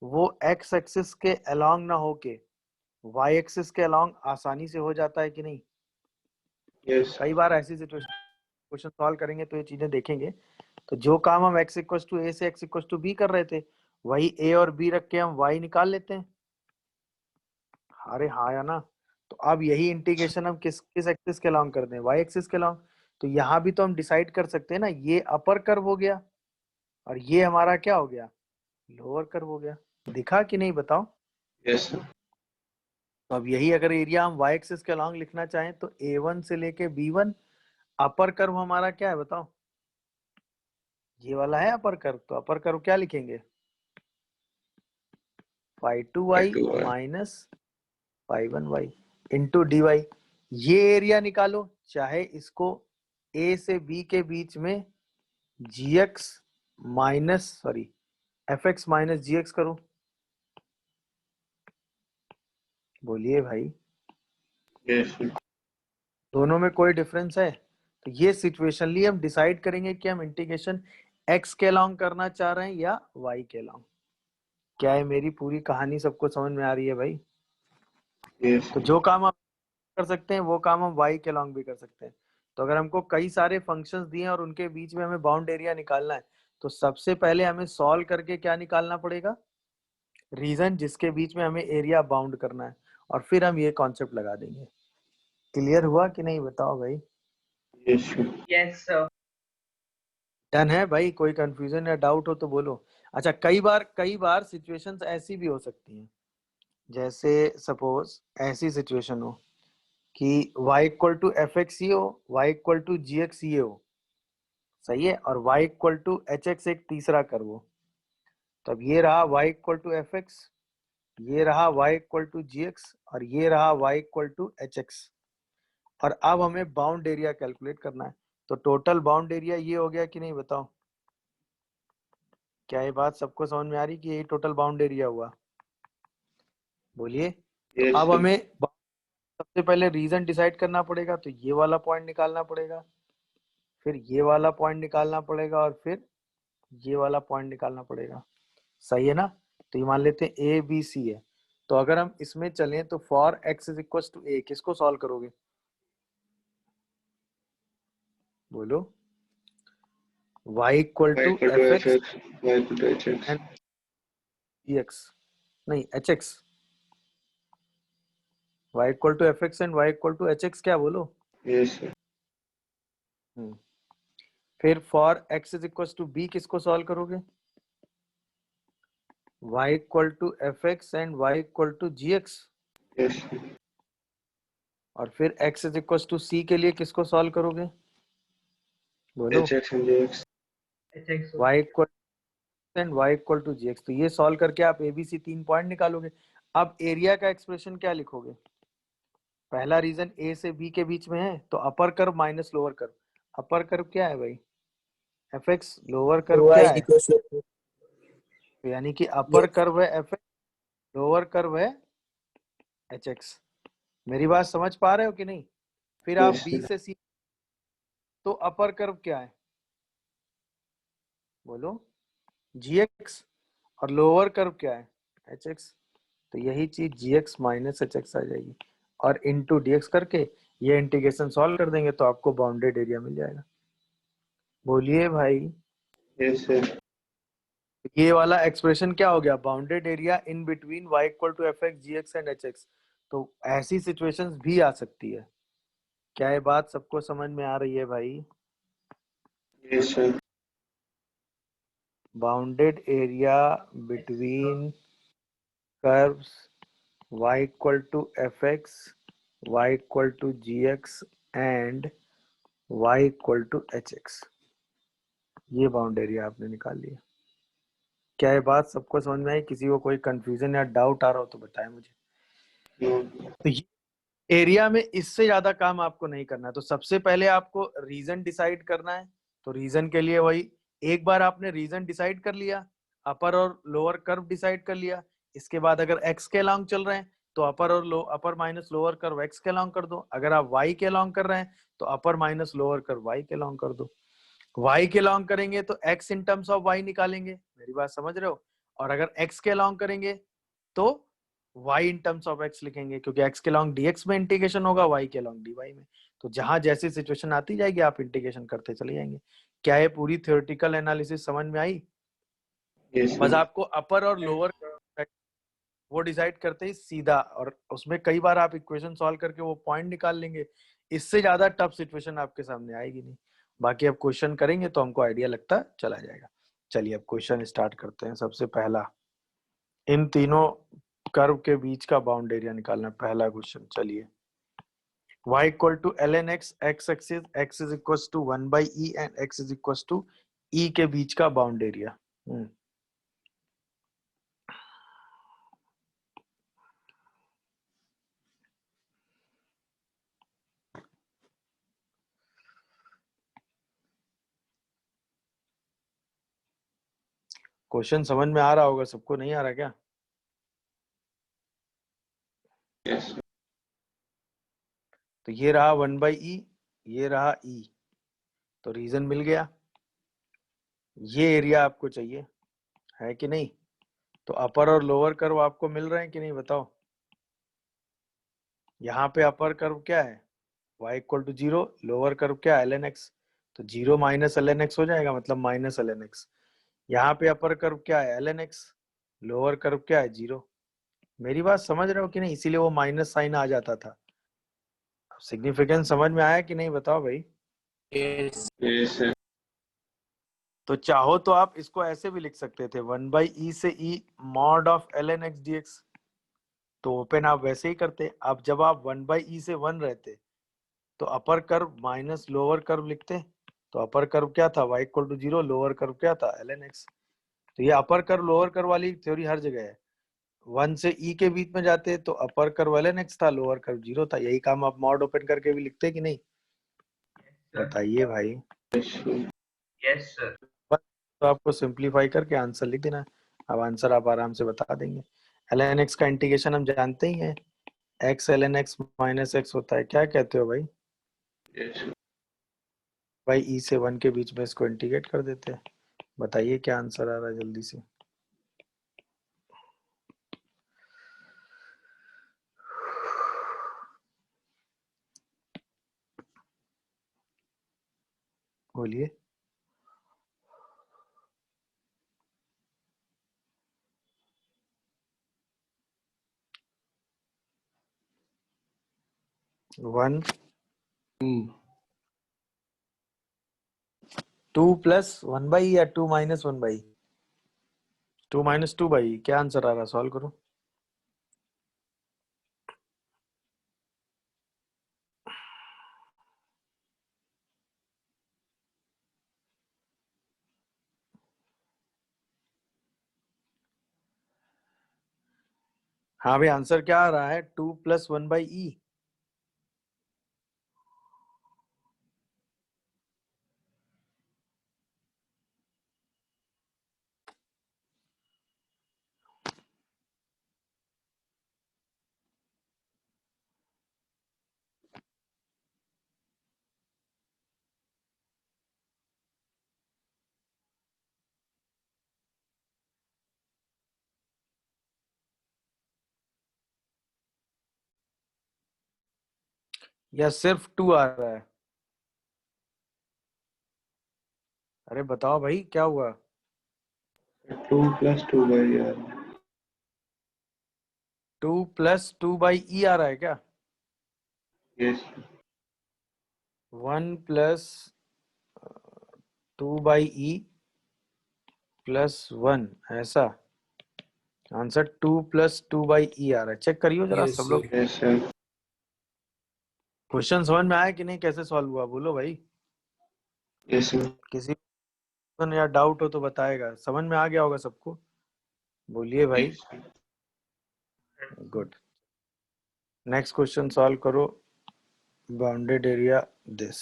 वो x एक्सिस के अलोंग ना होके y एक्सिस के अलोंग आसानी से हो जाता है कि नहीं। Yes. कई बार ऐसी सिचुएशन, क्वेश्चन सॉल्व करेंगे तो ये चीजें देखेंगे। तो जो काम हम x इक्वल टू ए से x इक्वल टू बी कर रहे थे, वही a और b रख के हम y निकाल लेते हैं। अरे हाँ या ना। तो अब यही इंटीग्रेशन हम किस किस एक्सिस के अलोंग कर दें, y एक्सिस के अलोंग। तो यहाँ भी तो हम डिसाइड कर सकते हैं ना, ये अपर कर्व हो गया और ये हमारा क्या हो गया, लोअर कर्व हो गया। दिखा कि नहीं, बताओ। Yes, sir. तो अब यही अगर एरिया हम y एक्सिस के अलोंग लिखना चाहें तो a1 से लेके b1, अपर कर्व हमारा क्या है, बताओ। ये वाला है अपर कर्व, तो अपर कर्व क्या लिखेंगे, 5 2y. Minus 5 into dy। ये एरिया निकालो, चाहे इसको a से b के बीच में gx minus sorry fx minus gx करो। बोलिए भाई, Yes, sir. दोनों में कोई डिफरेंस है। तो ये सिचुएशनली हम डिसाइड करेंगे कि हम इंटीग्रेशन x के अलोंग करना चाह रहे हैं या y के अलोंग। क्या है, मेरी पूरी कहानी सबको समझ में आ रही है भाई। Yes. तो जो काम हम कर सकते हैं वो काम हम y के अलोंग भी कर सकते हैं। तो अगर हमको कई सारे फंक्शंस दिए हैं और उनके बीच में हमें बाउंड एरिया निकालना है, तो सबसे पहले हमें सॉल्व करके क्या निकालना पड़ेगा, रीजन जिसके बीच में हमें एरिया बाउंड करना है, और फिर हम ये कॉन्सेप्ट लगा देंगे। क्लियर हुआ कि नहीं बताओ भाई? Yes, sir. Yes, sir. Done है भाई? कोई कंफ्यूजन या डाउट हो तो बोलो। अच्छा, कई बार सिचुएशंस ऐसी भी हो सकती हैं, जैसे सपोज ऐसी सिचुएशन हो कि y equal to f x ये हो, y equal to g x ये हो, सही है, और y equal to h x एक तीसरा कर्व हो। तब ये रहा y equal to f x, ये रहा y equal to g x, और ये रहा y equal to h x. और अब हमें बाउंड एरिया कैलकुलेट करना है। तो टोटल बाउंड एरिया ये हो गया कि नहीं बताओ? क्या ये बात सबको समझ में आ रही कि ये टोटल बाउंड एरिया हुआ? बोलिए। तो Yes, अब sir. हमें सबसे पहले रीजन डिसाइड करना पड़ेगा, तो ये वाला पॉइंट निकालना पड़ेगा, फिर ये वाला पॉइंट निकालना पड़ेगा, और फिर ये वाला पॉइंट निकालना पड़ेगा। सही है ना? तो ये मान लेते हैं ए बी सी है। तो अगर हम इसमें चलें तो for x is equal to a, किसको सॉल्व करोगे? बोलो। y equal Y to equal to f x fx, y equal to hx. And g x, नहीं h x. y equal to f x and y equal to h x, क्या बोलो? Yes, sir. फिर for x is equal to b किसको सॉल्व करोगे? y equal to f x and y equal to g x. Yes, sir. और फिर x is equal to c के लिए किसको सॉल्व करोगे? बोलो। hx and jx. HX. y equal and y equal to g x. तो ये सॉल्व करके आप एबीसी 3 पॉइंट निकालोगे। अब एरिया का एक्सप्रेशन क्या लिखोगे? पहला रीजन ए से बी के बीच में है, तो upper curve minus lower curve. अपर कर्व क्या है भाई? F x. Lower curve y क्या is है? equals to तो यानी कि अपर yes. कर्व है एफ एक्स, लोअर कर्व है एच एक्स। मेरी बात समझ पा रहे हो कि नहीं? फिर आप Yes, बी sir. से सी, तो अपर कर्व क्या है? बोलो। जी एक्स। और लोअर कर्व क्या है? H x. तो यही चीज जी एक्स माइनस एच एक्स आ जाएगी, और इंटू डी एक्स करके ये इंटीग्रेशन सॉल्व कर देंगे तो आपको बाउंडेड एरिया मिल जाएगा। बोलिए भाई। Yes, sir. ये वाला एक्सप्रेशन क्या हो गया? Bounded area in between y equal to f x g x and h x. तो ऐसी सिचुएशंस भी आ सकती है। क्या ये बात सबको समझ में आ रही है भाई? Yes, sir. Bounded area between curves y equal to f x, y equal to g x and y equal to h x, ये बाउंड एरिया आपने निकाल लिया। क्या ये बात सबको समझ में आई? किसी को कोई कंफ्यूजन या डाउट आ रहा हो तो बताएं मुझे। No. तो एरिया में इससे ज्यादा काम आपको नहीं करना है। तो सबसे पहले आपको रीजन डिसाइड करना है। तो रीजन के लिए वही, एक बार आपने रीजन डिसाइड कर लिया, अपर और लोअर कर्व डिसाइड कर लिया, इसके बाद अगर एक्स के अलोंग चल रहे हैं तो upper minus lower curve x के अलोंग कर दो। अगर आप वाई के अलोंग कर रहे हैं तो upper minus lower curve y के अलोंग कर दो। वाई के अलोंग करेंगे तो x in terms of y निकालेंगे। मेरी बात समझ रहे हो? और अगर एक्स के अलोंग करेंगे तो y in terms of x लिखेंगे, क्योंकि x के लॉन्ग dx में इंटीग्रेशन होगा, y के लॉन्ग dy में। तो जहां जैसी सिचुएशन आती जाएगी आप इंटीग्रेशन करते चले जाएंगे। क्या ये पूरी थ्योरेटिकल एनालिसिस समझ में आई? Yes, बस sir. आपको अपर और लोअर वो डिसाइड करते ही सीधा, और उसमें कई बार आप इक्वेशन सॉल्व करके वो पॉइंट निकाल लेंगे। इससे ज्यादा टफ सिचुएशन आपके सामने आएगी नहीं। बाकी अब क्वेश्चन करेंगे तो हमको आइडिया लगता चला जाएगा। चलिए अब क्वेश्चन स्टार्ट करते हैं। सबसे पहला, इन तीनों कर्व के बीच का बाउंड एरिया निकालना है। पहला क्वेश्चन, चलिए। y equal to l n x, x axis, x is equal to 1/e and x is equal to e के बीच का बाउंड एरिया। क्वेश्चन समझ में आ रहा होगा सबको, नहीं आ रहा क्या? Yes, sir. तो ये रहा 1/e, ये रहा e, तो रीजन मिल गया। ये एरिया आपको चाहिए है कि नहीं? तो अपर और लोअर कर्व आपको मिल रहे हैं कि नहीं बताओ? यहाँ पे अपर कर्व क्या है? y equal to 0, lower curve क्या है? ln x। तो 0 माइनस ln x हो जाएगा, मतलब माइनस ln x। यहाँ पे अपर कर्व क्या है? ln x। लोअर कर्व क्या है? 0। मेरी बात समझ रहे हो कि नहीं? इसीलिए वो माइनस साइन आ जाता था। सिग्निफिकेंस समझ में आया कि नहीं बताओ भाई? Yes. Yes, sir. तो चाहो तो आप इसको ऐसे भी लिख सकते थे, 1/e से e mod of ln x dx। तो ओपन आप वैसे ही करते। अब जब आप 1/e से 1 रहते तो upper curve minus lower curve लिखते। तो अपर कर्व क्या था, y equal to 0, lower curve क्या था, ln x। तो ये अपर कर्व लोअर कर्व वाली थ्योरी हर जगह है। 1 से e के बीच में जाते तो अपर कर्व ln x था, लोअर कर्व 0 था। यही काम आप मॉड ओपन करके भी लिखते कि नहीं? बताइए भाई। Yes, sir. Yes, sir. तो आपको सिंपलीफाई करके आंसर लिख देना। अब आंसर आप आराम से बता देंगे। ln x का इंटीग्रेशन हम जानते ही हैं, x ln x minus x होता है। क्या कहते हो भाई? Yes, sir. भाई e से 1 के बीच में इसको इंटीग्रेट कर देते हैं। बताइए क्या आंसर आ रहा है जल्दी से। बोलिए। वन 2 प्लस 1/e या 2 माइनस 1/e? 2 minus 2/e। क्या आंसर आ रहा है, सॉल्व करो। हाँ भाई, आंसर क्या आ रहा है, 2 प्लस 1/e। या सिर्फ 2 आ रहा है? अरे बताओ भाई क्या हुआ। 2 plus 2 by R. 2 plus 2/e आ रहा है क्या? Yes, sir. 1 plus 2/e plus 1, ऐसा? आंसर 2 प्लस 2/e आ रहा है। चेक करियो जरा Yes, सब sir. लोग। Yes, sir. क्वेश्चन समझ में आया कि नहीं, कैसे सॉल्व हुआ बोलो भाई। Yes, sir. किसी को या डाउट हो तो बताएगा। समझ में आ गया होगा सबको, बोलिए भाई। Yes, sir. Good. Next question solve करो। Bounded area this.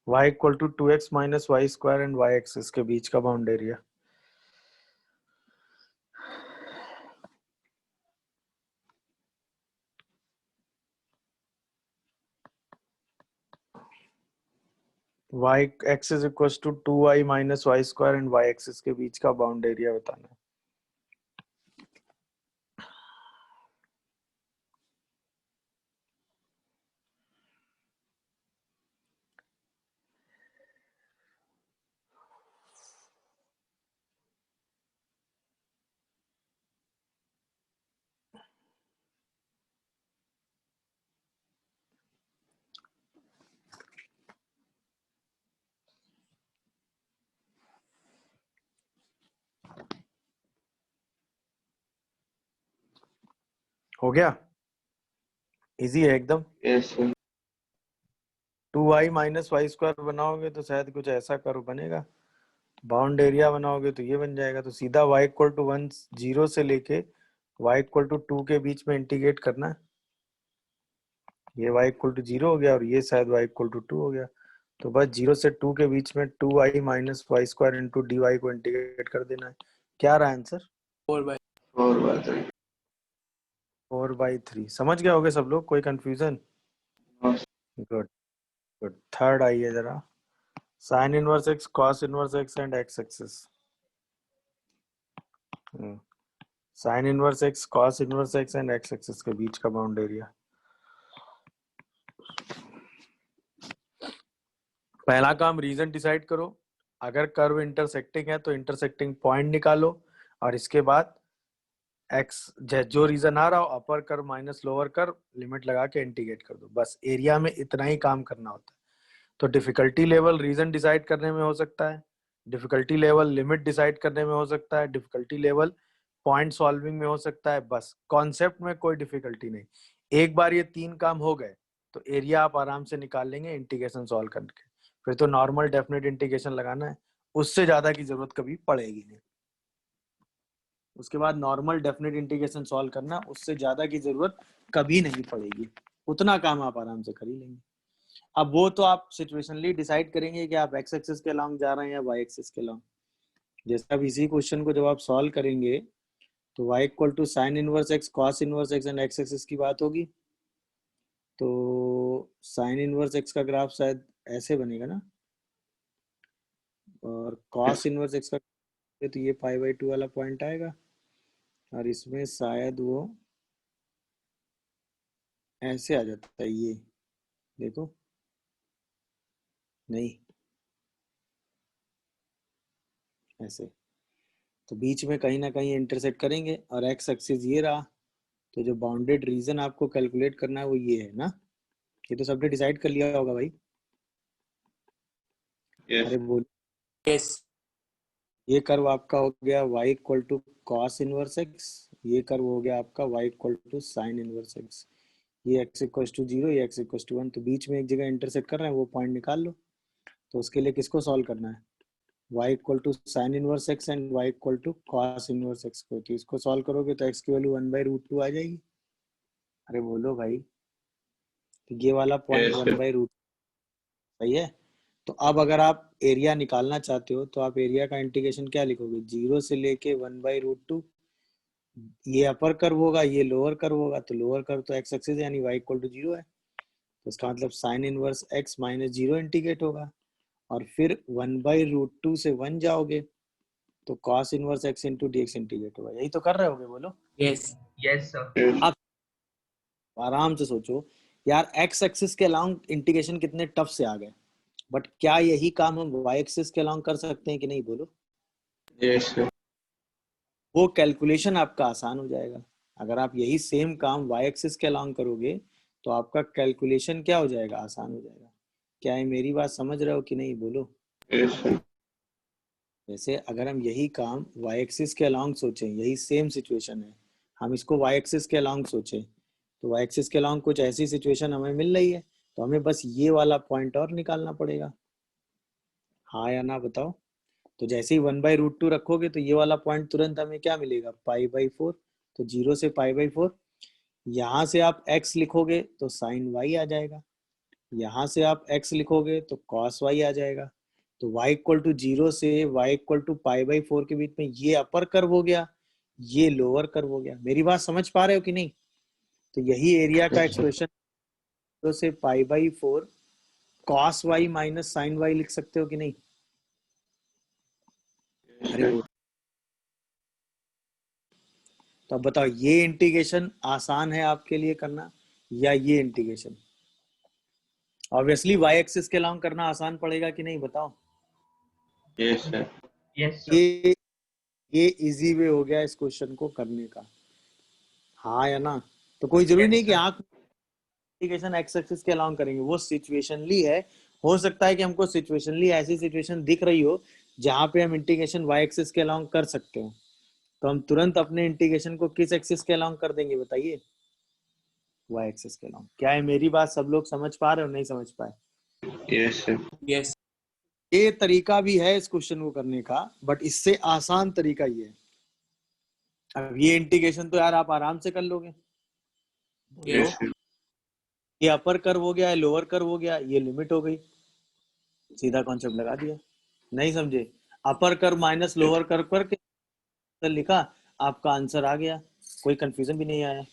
y equal to 2x minus y square and y axis के बीच का bound area. y axis equals to 2y minus y square and y axis के बीच का बाउंड एरिया बताना है। हो गया, इजी है एकदम। Yes, sir. 2y minus y square बनाओगे तो शायद कुछ ऐसा कर्व बनेगा। बाउंड एरिया बनाओगे तो ये बन जाएगा। तो सीधा y इक्वल टू 1 0 से लेके y इक्वल टू 2 के बीच में इंटीग्रेट करना है। ये y इक्वल टू 0 हो गया और ये शायद y इक्वल टू 2 हो गया। तो बस 0 से 2 के बीच में 2y minus y square into d y को इंटीग्रेट कर देना है। क्या रहा आंसर? 4 by 3. 4/3। समझ गए होगे सब लोग, कोई confusion? No, sir. Good good. Third आइए जरा, sign inverse x, cos inverse x and x axis. Sign inverse x, cos inverse x and x axis के बीच का बाउंड एरिया। पहला काम रीजन डिसाइड करो। अगर कर्व इंटरसेक्टिंग है तो इंटरसेक्टिंग पॉइंट निकालो और इसके बाद एक्स जो रीजन आ रहा हो, अपर कर माइनस लोअर कर, लिमिट लगा के इंटीग्रेट कर दो, बस एरिया में इतना ही काम करना होता है। तो डिफिकल्टी लेवल रीजन डिसाइड करने में हो सकता है, डिफिकल्टी लेवल लिमिट डिसाइड करने में हो सकता है, डिफिकल्टी लेवल पॉइंट सॉल्विंग में हो सकता है, बस कॉन्सेप्ट में कोई डिफिकल्टी नहीं। एक बार ये 3 काम हो गए तो एरिया आप आराम से निकाल लेंगे इंटीग्रेशन सॉल्व करके। फिर तो नॉर्मल डेफिनेट इंटीग्रेशन लगाना है, उससे ज्यादा की जरूरत कभी पड़ेगी नहीं। उसके बाद नॉर्मल डेफिनेट इंटीग्रेशन सॉल्व करना, उससे ज्यादा की जरूरत कभी नहीं पड़ेगी, उतना काम आप आराम से कर ही लेंगे। अब वो तो आप सिचुएशनली डिसाइड करेंगे कि आप एक्स एक्सिस के अलॉन्ग जा रहे हैं या वाई एक्सिस के अलॉन्ग। जैसे अब इसी क्वेश्चन को जब आप सॉल्व करेंगे तो y equal to sine inverse x cos inverse x and x axis की बात होगी। तो साइन इनवर्स एक्स का ग्राफ शायद ऐसे बनेगा ना, और कॉस इनवर्स एक्स का तो ये π/2 वाला पॉइंट आएगा, और इसमें शायद वो ऐसे आ जाता है, ये देखो, नहीं ऐसे, तो बीच में कहीं ना कहीं इंटरसेक्ट करेंगे, और एक्स एक्सिस ये रहा। तो जो बाउंडेड रीजन आपको कैलकुलेट करना है वो ये है ना, ये तो सबने डिसाइड कर लिया होगा भाई। Yes. अरे बोल, Yes. ये कर्व आपका हो गया y equal to cos inverse x, ये कर्व हो गया आपका y equal to sine inverse x, ये x इक्वल टू 0, ये x इक्वल टू 1, तो बीच में एक जगह इंटरसेक्ट कर रहे हैं, वो पॉइंट निकाल लो। तो उसके लिए किसको सॉल्व करना है, y equal to sine inverse x and y equal to cos inverse x को। तो इसको सॉल्व करोगे तो x की वैल्यू 1/√2 आ जाएगी। अरे बोलो भाई, तो ये वाला पॉइंट Yes, sir. 1/√2 सही है। तो अब अगर आप एरिया निकालना चाहते हो तो आप एरिया का इंटीग्रेशन क्या लिखोगे, 0 से लेके 1/√2, ये अपर कर्व होगा, ये लोअर कर्व होगा, तो लोअर कर्व तो एक्स एक्सिस यानी y इक्वल टू 0 है, तो इसका मतलब sine inverse x minus 0 integrate होगा, और फिर 1/√2 से 1 जाओगे तो cos inverse x into d x integrate होगा। यही तो कर रहे होगे, बोलो। Yes. Yes, sir. Yes. अब आराम से सोचो यार, x एक्सिस के अलोंग इंटीग्रेशन कितने टफ से आ गए, बट क्या यही काम हम y एक्सिस के अलोंग कर सकते हैं कि नहीं, बोलो। Yes, sir. वो कैलकुलेशन आपका आसान हो जाएगा। अगर आप यही सेम काम y एक्सिस के अलोंग करोगे तो आपका कैलकुलेशन क्या हो जाएगा, आसान हो जाएगा। क्या ये मेरी बात समझ रहे हो कि नहीं, बोलो। Yes, sir. जैसे अगर हम यही काम y एक्सिस के अलोंग सोचें, यही सेम सिचुएशन है, हम इसको y एक्सिस के अलोंग सोचें, तो y एक्सिस के अलोंग कुछ ऐसी सिचुएशन हमें मिल रही है, तो हमें बस ये वाला पॉइंट और निकालना पड़ेगा, हाँ या ना बताओ। तो जैसे ही 1/√2 रखोगे तो ये वाला पॉइंट तुरंत हमें क्या मिलेगा, π/4, तो 0 से π/4, यहाँ से आप x लिखोगे तो साइन y आ जाएगा, यहाँ से आप x लिखोगे तो cos y आ जाएगा। तो y इक्वल टू 0 से y इक्वल टू π/4 के बीच में ये अपर कर्व हो गया, ये लोअर कर्व हो गया। मेरी बात समझ पा रहे हो कि नहीं। तो यही एरिया का एक्सप्रेशन 0 से π/4 cos y minus sine y लिख सकते हो कि नहीं। Yes, अरे sir. वो, तो अब बताओ ये इंटीग्रेशन आसान है आपके लिए करना या ये इंटीग्रेशन। ऑब्वियसली y एक्सिस के अलोंग करना आसान पड़ेगा कि नहीं, बताओ। Yes, sir. Yes, sir. ये इजी वे हो गया इस क्वेश्चन को करने का, हाँ या ना। तो कोई जरूरी Yes, नहीं कि sir. आप इंटीग्रेशन एक्स एक्सिस के अलोंग करेंगे, वो सिचुएशनली है। हो सकता है कि हमको सिचुएशनली ऐसी सिचुएशन दिख रही हो जहां पे हम इंटीग्रेशन y एक्सिस के अलोंग कर सकते हो, तो हम तुरंत अपने इंटीग्रेशन को किस एक्सिस के अलोंग कर देंगे, बताइए, y एक्सिस के अलोंग। क्या है मेरी बात सब लोग समझ पा रहे हो, नहीं समझ पाए। Yes, sir. Yes. ये तरीका भी है इस क्वेश्चन को करने का, बट इससे आसान तरीका ये है। अब ये इंटीग्रेशन तो यार आप आराम से कर लोगे, Yes, sir. ये अपर कर्व हो गया, लोअर कर्व हो गया, ये लिमिट हो गई, सीधा कॉन्सेप्ट लगा दिया। नहीं समझे, अपर कर्व माइनस लोअर कर्व करके लिखा, आपका आंसर आ गया, कोई कंफ्यूजन भी नहीं आया।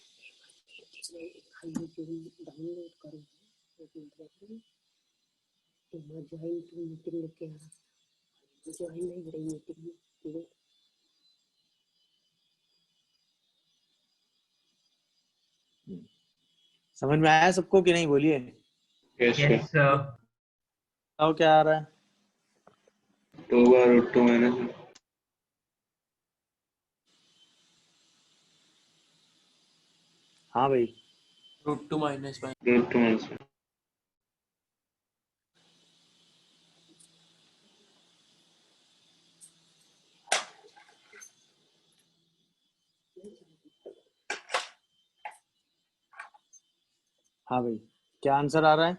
समझ में आया सबको कि नहीं, बोलिए। Yes, sir. Yes, sir. बताओ क्या आ रहा है। 2/√2 minus हाँ भाई, रूट 2 माइनस 1. Root 2 minus 1. हाँ भाई, क्या आंसर आ रहा है?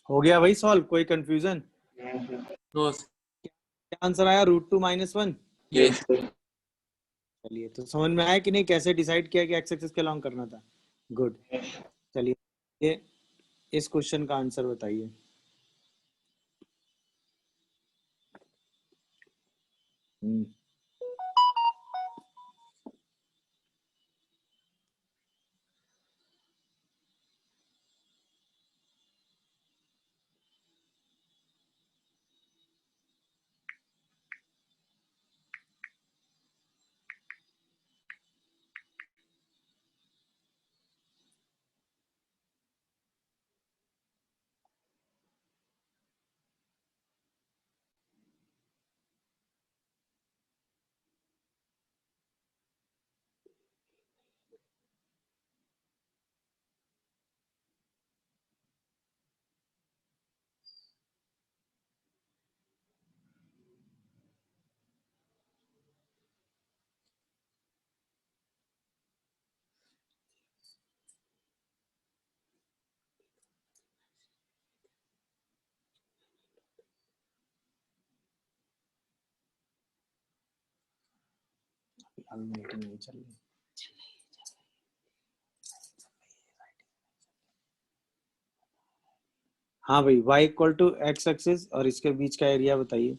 हो गया भाई सॉल्व? कोई कंफ्यूजन? नो. क्या आंसर आया? √2 - 1। Yes sir. चलिए, तो समझ में आया कि नहीं कैसे डिसाइड किया कि एक्स एक्सिस के लॉन्ग करना था? गुड। चलिए, ये इस क्वेश्चन का आंसर बताइए। हम्म, फिलहाल मीटिंग नहीं चल रही। हाँ भाई, y equal to x axis और इसके बीच का एरिया बताइए।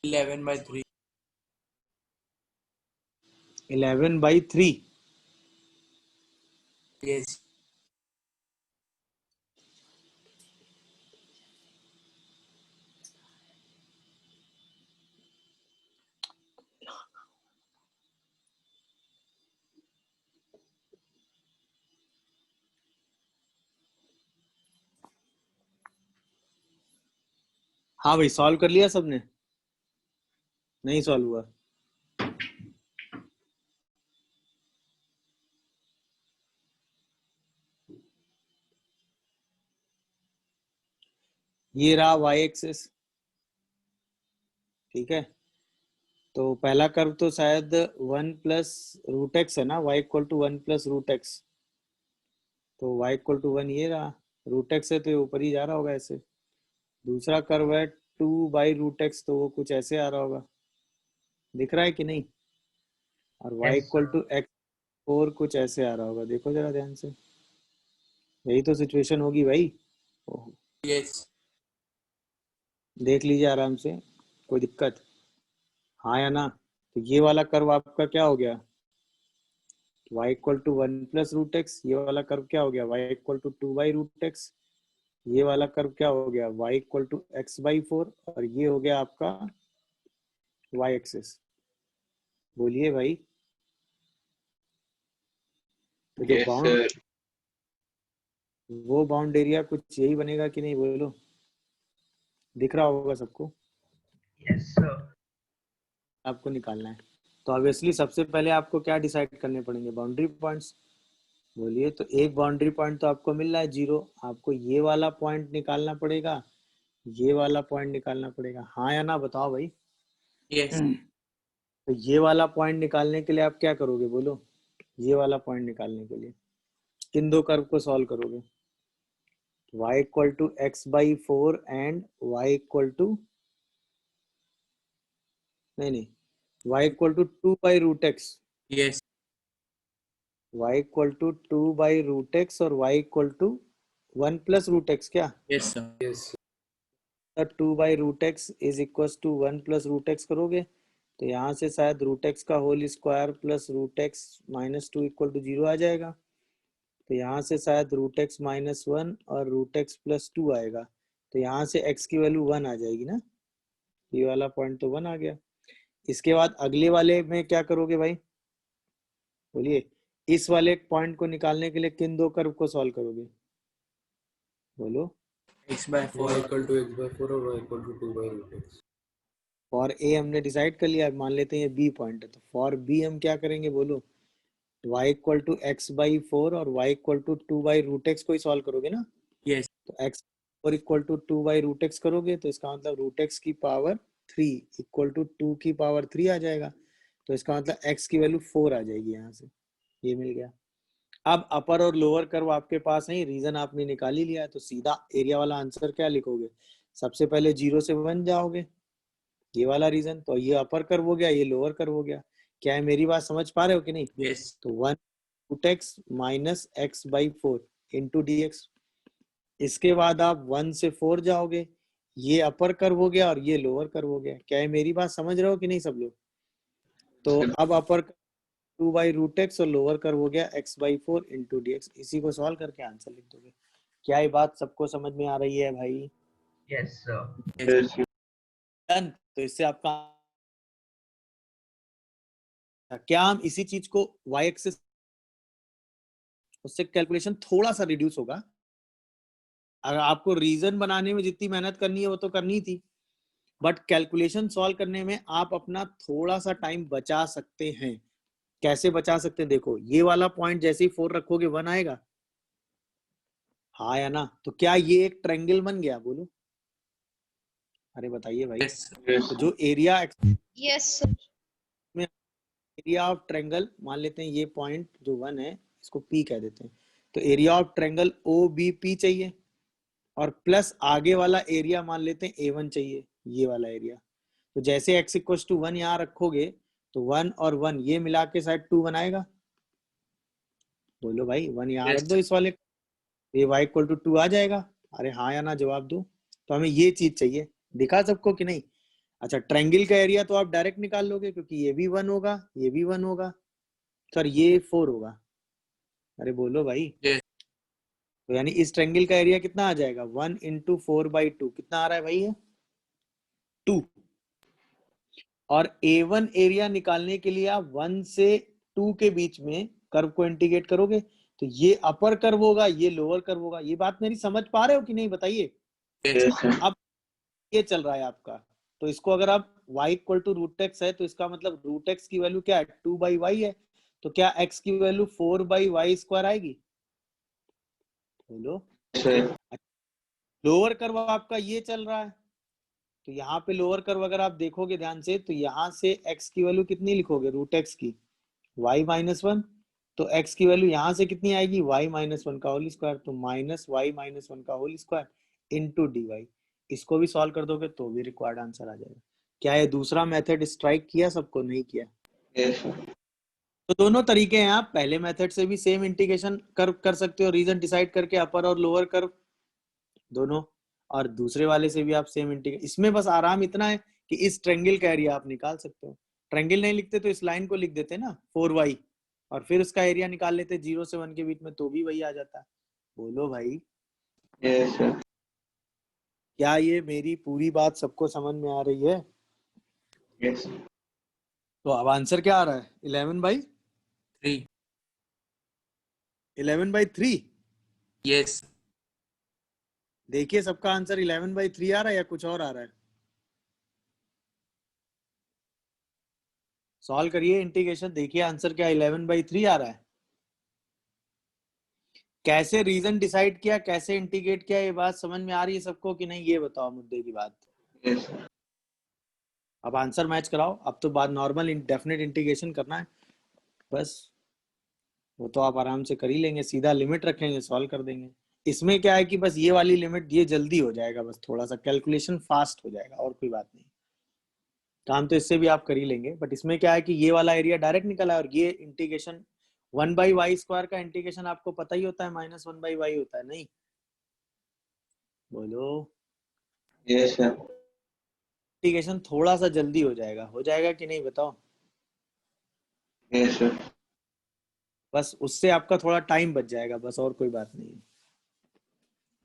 11/3. 11/3। Yes. हाँ भाई, सॉल्व कर लिया सबने? नहीं सॉल्व हुआ? ये रहा y एक्सिस, ठीक है। तो पहला कर्व तो शायद 1 + √x है ना, y इक्वल टू 1 + √x। तो y इक्वल टू 1 ये रहा, √x है तो ये ऊपर ही जा रहा होगा ऐसे। दूसरा कर्व है 2/√x, तो वो कुछ ऐसे आ रहा होगा, दिख रहा है कि नहीं? और y Yes, equal sir. To x4 कुछ ऐसे आ रहा होगा, देखो जरा ध्यान से। यही तो सिचुएशन होगी भाई। ओहो, Yes. देख लीजिए आराम से, कोई दिक्कत? हाँ या ना? तो ये वाला कर्व आपका क्या हो गया? y equal to 1 + √x। ये वाला कर्व क्या हो गया? y equal to 2/√x। ये वाला कर्व क्या हो गया? y equal to x/4। और ये हो गया आपका y एक्सिस। बोलिए भाई, तो जो यस बाउंड, सर. वो बाउंड एरिया कुछ यही बनेगा कि नहीं, बोलो? दिख रहा होगा सबको? Yes, sir. आपको निकालना है तो ऑब्वियसली सबसे पहले आपको क्या डिसाइड करने पड़ेंगे? Boundary points. बोलिए, तो एक बाउंड्री पॉइंट तो आपको मिल रहा है 0, आपको ये वाला पॉइंट निकालना पड़ेगा, ये वाला पॉइंट निकालना पड़ेगा। हाँ या ना बताओ भाई? Yes. तो ये वाला पॉइंट निकालने के लिए आप क्या करोगे, बोलो? ये वाला पॉइंट निकालने के लिए किन दो कर्व को सॉल्व करोगे? y equal to x by 4 and y equal to नहीं y equal to 2 by root x, Yes. y equal to 2 by root x और y equal to 1 plus root x क्या, Yes, sir. Yes. 2 by root x is equal to 1 plus root x करोगे तो यहाँ से शायद रूट एक्स का whole square plus root x minus 2 equal to 0 आ जाएगा। तो यहाँ से शायद रूट एक्स माइनस 1 और रूट एक्स प्लस 2 आएगा। तो यहाँ से x की वैल्यू 1 आ जाएगी ना, ये वाला पॉइंट तो 1 आ गया। इसके बाद अगले वाले में क्या करोगे भाई, बोलिए। इस वाले पॉइंट को निकालने के लिए किन दो कर्व को सॉल्व करोगे, बोलो। X by 4. Y equal to x by 4 और y equal to 2 by root x. For a हमने डिसाइड कर लिया, मान लेते हैं ये बी पॉइंट है, तो फॉर बी हम क्या करेंगे बोलो। y equal to x by 4 और y equal to 2 by root x को ही सॉल्व करोगे ना। Yes. तो x और equal to 2 by root x करोगे तो इसका मतलब रूट एक्स की पावर 3 इक्वल टू 2 की पावर 3 आ जाएगा। तो इसका मतलब x की वैल्यू 4 आ जाएगी, यहाँ से ये मिल गया। अब अपर और लोअर कर्व आपके पास है, रीजन आपने निकाल ही लिया है, तो सीधा एरिया वाला आंसर क्या लिखोगे, सबसे पहले 0 से 1 जाओगे, ये वाला रीजन। तो ये अपर कर्व हो गया, ये लोअर कर्व हो गया। क्या है, मेरी बात समझ पा रहे हो कि नहीं। Yes. तो 1 root x minus x by 4 into d x. इसके बाद आप 1 से 4 जाओगे, ये अपर कर्व हो गया और ये लोअर कर्व हो गया। क्या है, मेरी बात समझ रहे हो कि नहीं सब लोग। तो अब अपर 2 बाई रूट एक्स और लोअर कर्व हो गया x by 4 into d x. इसी को सॉल्व करके आंसर लिख दोगे। क्या ये बात सबको समझ में आ रही है भाई। Yes, sir. Yes. डन। तो इससे आपका क्या हम इसी चीज को y एक्सिस, उससे कैलकुलेशन थोड़ा सा रिड्यूस होगा। अगर आपको रीजन बनाने में जितनी मेहनत करनी है वो तो करनी थी, बट कैलकुलेशन सॉल्व करने में आप अपना थोड़ा सा टाइम बचा सकते हैं। कैसे बचा सकते हैं, देखो ये वाला पॉइंट जैसे ही 4 रखोगे 1 आएगा, हाँ या ना। तो क्या ये एक ट्रायंगल बन गया, बोलो। अरे बताइए भाई। Yes. Yes. तो जो एरिया Yes, sir. में एरिया ऑफ ट्रायंगल मान लेते हैं, ये पॉइंट जो 1 है इसको P कह देते हैं। तो एरिया ऑफ ट्रायंगल OBP चाहिए और प्लस आगे वाला एरिया मान लेते हैं A1 चाहिए, ये वाला एरिया। तो जैसे x इक्वल टू 1 यहाँ रखोगे तो 1 और 1 ये मिला के शायद 2 बनाएगा, बोलो भाई। 1 यहाँ Yes. रख दो इस वाले, ये y इक्वल टू 2 आ जाएगा। अरे हाँ या ना जवाब दो। तो हमें ये चीज चाहिए, दिखा सबको कि नहीं। अच्छा, ट्रायंगल का एरिया तो आप डायरेक्ट निकाल लोगे क्योंकि ये भी 1 होगा, ये भी 1 होगा, सर ये 4 होगा। अरे बोलो भाई। Yes. तो यानी इस ट्रायंगल का एरिया कितना आ जाएगा, 1 इंटू 4 बाई 2 कितना आ रहा है भाई, ये 2। और A1 एरिया निकालने के लिए आप 1 से 2 के बीच में कर्व को इंटीग्रेट करोगे तो ये अपर कर्व होगा, ये लोअर कर्व होगा। ये बात मेरी समझ पा रहे हो कि नहीं, बताइए। Yes. अब ये चल रहा है आपका, तो इसको अगर आप y equal to root x है तो इसका मतलब रूट एक्स की वैल्यू क्या है, 2 बाई वाई है। तो क्या x की वैल्यू 4 बाई वाई स्क्वायर आएगी, बोलो। Yes. लोअर कर्व आपका ये चल रहा है, तो यहाँ पे लोअर कर्व अगर आप देखोगे ध्यान से तो यहाँ से x की वैल्यू कितनी लिखोगे, रूट एक्स की y माइनस 1। तो x की वैल्यू यहाँ से कितनी आएगी, y माइनस 1 का होल स्क्वायर। तो माइनस y माइनस 1 का whole square into d y. इसको भी सॉल्व कर दोगे तो भी रिक्वायर्ड आंसर आ जाएगा। क्या ये दूसरा मेथड स्ट्राइक किया सबको, नहीं किया। Yes. तो दोनों तरीके हैं, आप पहले मेथड से भी सेम इंटीग्रेशन कर सकते हो, रीजन डिसाइड करके अपर और लोअर कर्व दोनों, और दूसरे वाले से भी आप सेम इंटीग्रेशन। इसमें बस आराम इतना है कि इस ट्रायंगल का एरिया आप निकाल सकते हो। ट्रायंगल नहीं लिखते तो इस लाइन को लिख देते ना 4y और फिर उसका एरिया निकाल लेते 0 से 1 के बीच में, तो भी वही आ जाता है। बोलो भाई। Yes. क्या ये मेरी पूरी बात सबको समझ में आ रही है। Yes. तो अब आंसर क्या आ रहा है, 3. 11/3। Yes. देखिए सबका आंसर 11/3 आ रहा है या कुछ और आ रहा है। सॉल्व करिए इंटीग्रेशन, देखिए आंसर क्या 11/3 आ रहा है। कैसे रीजन डिसाइड किया, कैसे इंटीग्रेट किया, ये बात समझ में आ रही है सबको कि नहीं, ये बताओ मुद्दे की बात। Yes. अब आंसर मैच कराओ। अब तो बात नॉर्मल डेफिनेट इंटीग्रेशन करना है बस, वो तो आप आराम से कर ही लेंगे, सीधा लिमिट रखेंगे सॉल्व कर देंगे। इसमें क्या है कि बस ये वाली लिमिट, ये जल्दी हो जाएगा, बस थोड़ा सा कैलकुलेशन फास्ट हो जाएगा, और कोई बात नहीं। काम तो इससे भी आप कर ही लेंगे, बट इसमें क्या है कि ये वाला एरिया डायरेक्ट निकला है, और ये इंटीग्रेशन 1/y² का इंटीग्रेशन आपको पता ही होता है, -1/y होता है, नहीं? बोलो। Yes, sir. इंटीग्रेशन थोड़ा सा जल्दी हो जाएगा कि नहीं, बताओ? Yes, sir. बस उससे आपका थोड़ा टाइम बच जाएगा, बस, और कोई बात नहीं है।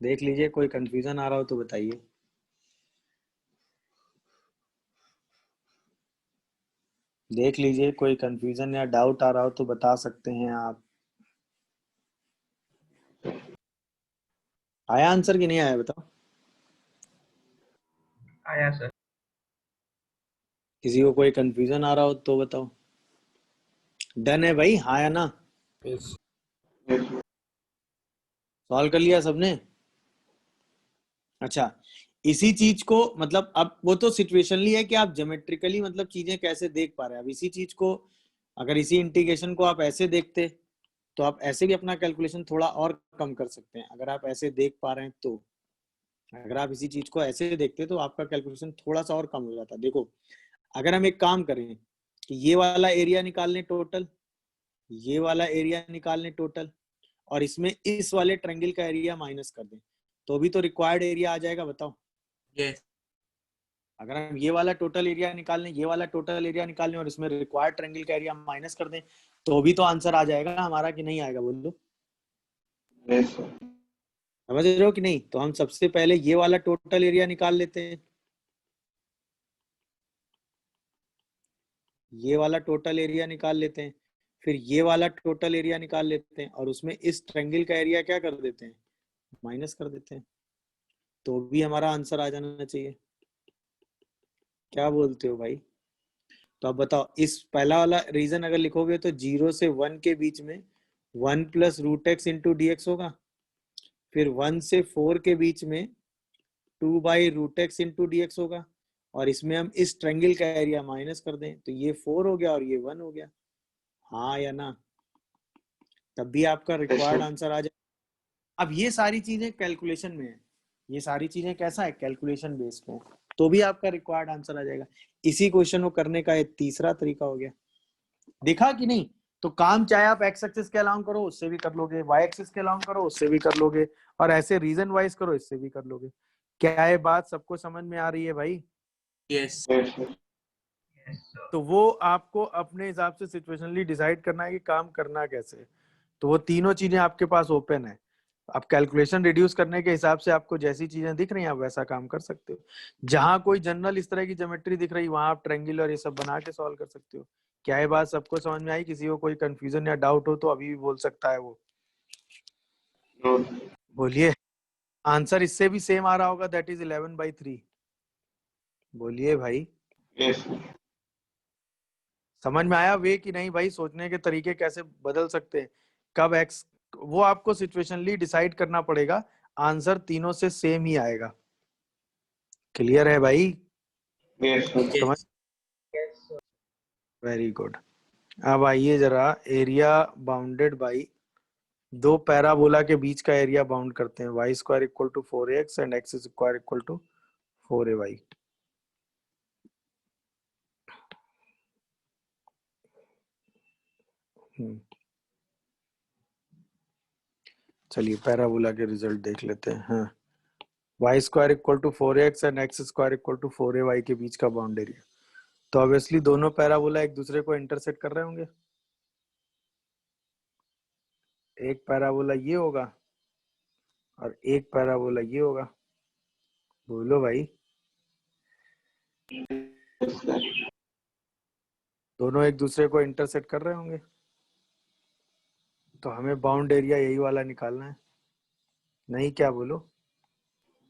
देख लीजिए, कोई कंफ्यूजन आ रहा हो तो बताइए। देख लीजिए, कोई कंफ्यूजन या डाउट आ रहा हो तो बता सकते हैं आप। आया आंसर कि नहीं आया, बताओ? आया सर। किसी को कोई कंफ्यूजन आ रहा हो तो बताओ। डन है भाई, हाँ या ना? Yes. Yes, sir. सॉल्व कर लिया सबने? अच्छा, इसी चीज को मतलब, अब वो तो सिचुएशनली है कि आप ज्योमेट्रिकली मतलब चीजें कैसे देख पा रहे हैं। अब इसी चीज को, अगर इसी इंटीग्रेशन को आप ऐसे देखते तो आप ऐसे भी अपना कैलकुलेशन थोड़ा और कम कर सकते हैं, अगर आप ऐसे देख पा रहे हैं तो। अगर आप इसी चीज को ऐसे देखते तो आपका कैलकुलेशन थोड़ा सा और कम हो जाता। देखो, अगर हम एक काम करें कि ये वाला एरिया निकाल लें टोटल, ये वाला एरिया निकाल लें टोटल, और इसमें इस वाले ट्रायंगल का एरिया माइनस कर दें, तो भी तो रिक्वायर्ड एरिया आ जाएगा, बताओ? Yes. अगर हम ये वाला टोटल एरिया निकाल लें, ये वाला टोटल एरिया निकाल लें, और इसमें रिक्वायर्ड ट्रायंगल का एरिया माइनस कर दें, तो भी तो आंसर आ जाएगा हमारा, कि नहीं आएगा, बोल दो? Yes, sir. समझ रहे हो कि नहीं? तो हम सबसे पहले ये वाला टोटल एरिया निकाल लेते हैं, ये वाला टोटल एरिया निकाल लेते हैं, फिर ये वाला टोटल एरिया निकाल लेते हैं, और उसमें इस ट्रायंगल का एरिया क्या कर देते हैं, माइनस कर देते हैं, तो भी हमारा आंसर आ जाना चाहिए। क्या बोलते हो भाई? तो अब बताओ, इस पहला वाला रीजन अगर लिखोगे तो 0 से 1 के बीच में 1 + √x × dx होगा, फिर 1 से 4 के बीच में 2/√x × dx होगा, और इसमें हम इस ट्रायंगल का एरिया माइनस कर दें, तो ये 4 हो गया और ये 1 हो गया। हाँ या ना? तब भी आपका रिक्वायर्ड आंसर आ जाए। अब ये सारी चीजें कैलकुलेशन में है, ये सारी चीजें कैसा है, कैलकुलेशन बेस्ड है, तो भी आपका रिक्वायर्ड आंसर आ जाएगा। इसी क्वेश्चन को करने का एक तीसरा तरीका हो गया, देखा कि नहीं? तो काम चाहे आप एक्स एक्सिस के अलाउ करो, उससे भी कर लोगे, वाई एक्सिस के अलाउ करो, उससे भी कर लोगे, और ऐसे रीजन वाइज करो, इससे भी कर लोगे। क्या ये बात सबको समझ में आ रही है भाई? Yes. Yes, sir. Yes sir. तो वो आपको अपने हिसाब से सिचुएशनली डिसाइड करना है कि काम करना कैसे। तो वो तीनों चीजें आपके पास ओपन है। आप कैलकुलेशन रिड्यूस करने के हिसाब से आपको जैसी चीजें दिख रही हैं आप वैसा काम कर सकते हो। जहां कोई जनरल इस तरह की ज्योमेट्री दिख रही, वहां आप ट्रायंगुलर ये सब बना के सॉल्व कर सकते हो। क्या ये बात सबको समझ में आई? किसी को कोई कंफ्यूजन या डाउट हो तो अभी भी बोल सकता है वो। No. बोलिए। आंसर इससे भी सेम आ रहा होगा, दैट इज 11/3। बोलिए भाई, Yes, sir. समझ में आया वे कि नहीं भाई? सोचने के तरीके कैसे बदल सकते हैं, कब एक्स, वो आपको सिचुएशनली डिसाइड करना पड़ेगा। आंसर तीनों से सेम ही आएगा। क्लियर है भाई? Yes, sir. समझ? Yes. Yes sir. Very good. अब आइए जरा, एरिया बाउंडेड बाई दो पैराबोला के बीच का एरिया बाउंड करते हैं, y² = 4x and x² = 4ay। चलिए पैराबोला के रिजल्ट देख लेते हैं। हाँ, y² = 4x and x² = 4ay के बीच का बाउंड एरिया। तो ऑब्वियसली दोनों पैराबोला एक दूसरे को इंटरसेक्ट कर रहे होंगे। एक पैराबोला ये होगा और एक पैराबोला ये होगा। बोलो भाई, Yes, sir. दोनों एक दूसरे को इंटरसेक्ट कर रहे होंगे, तो हमें बाउंड एरिया यही वाला निकालना है, नहीं? क्या बोलो?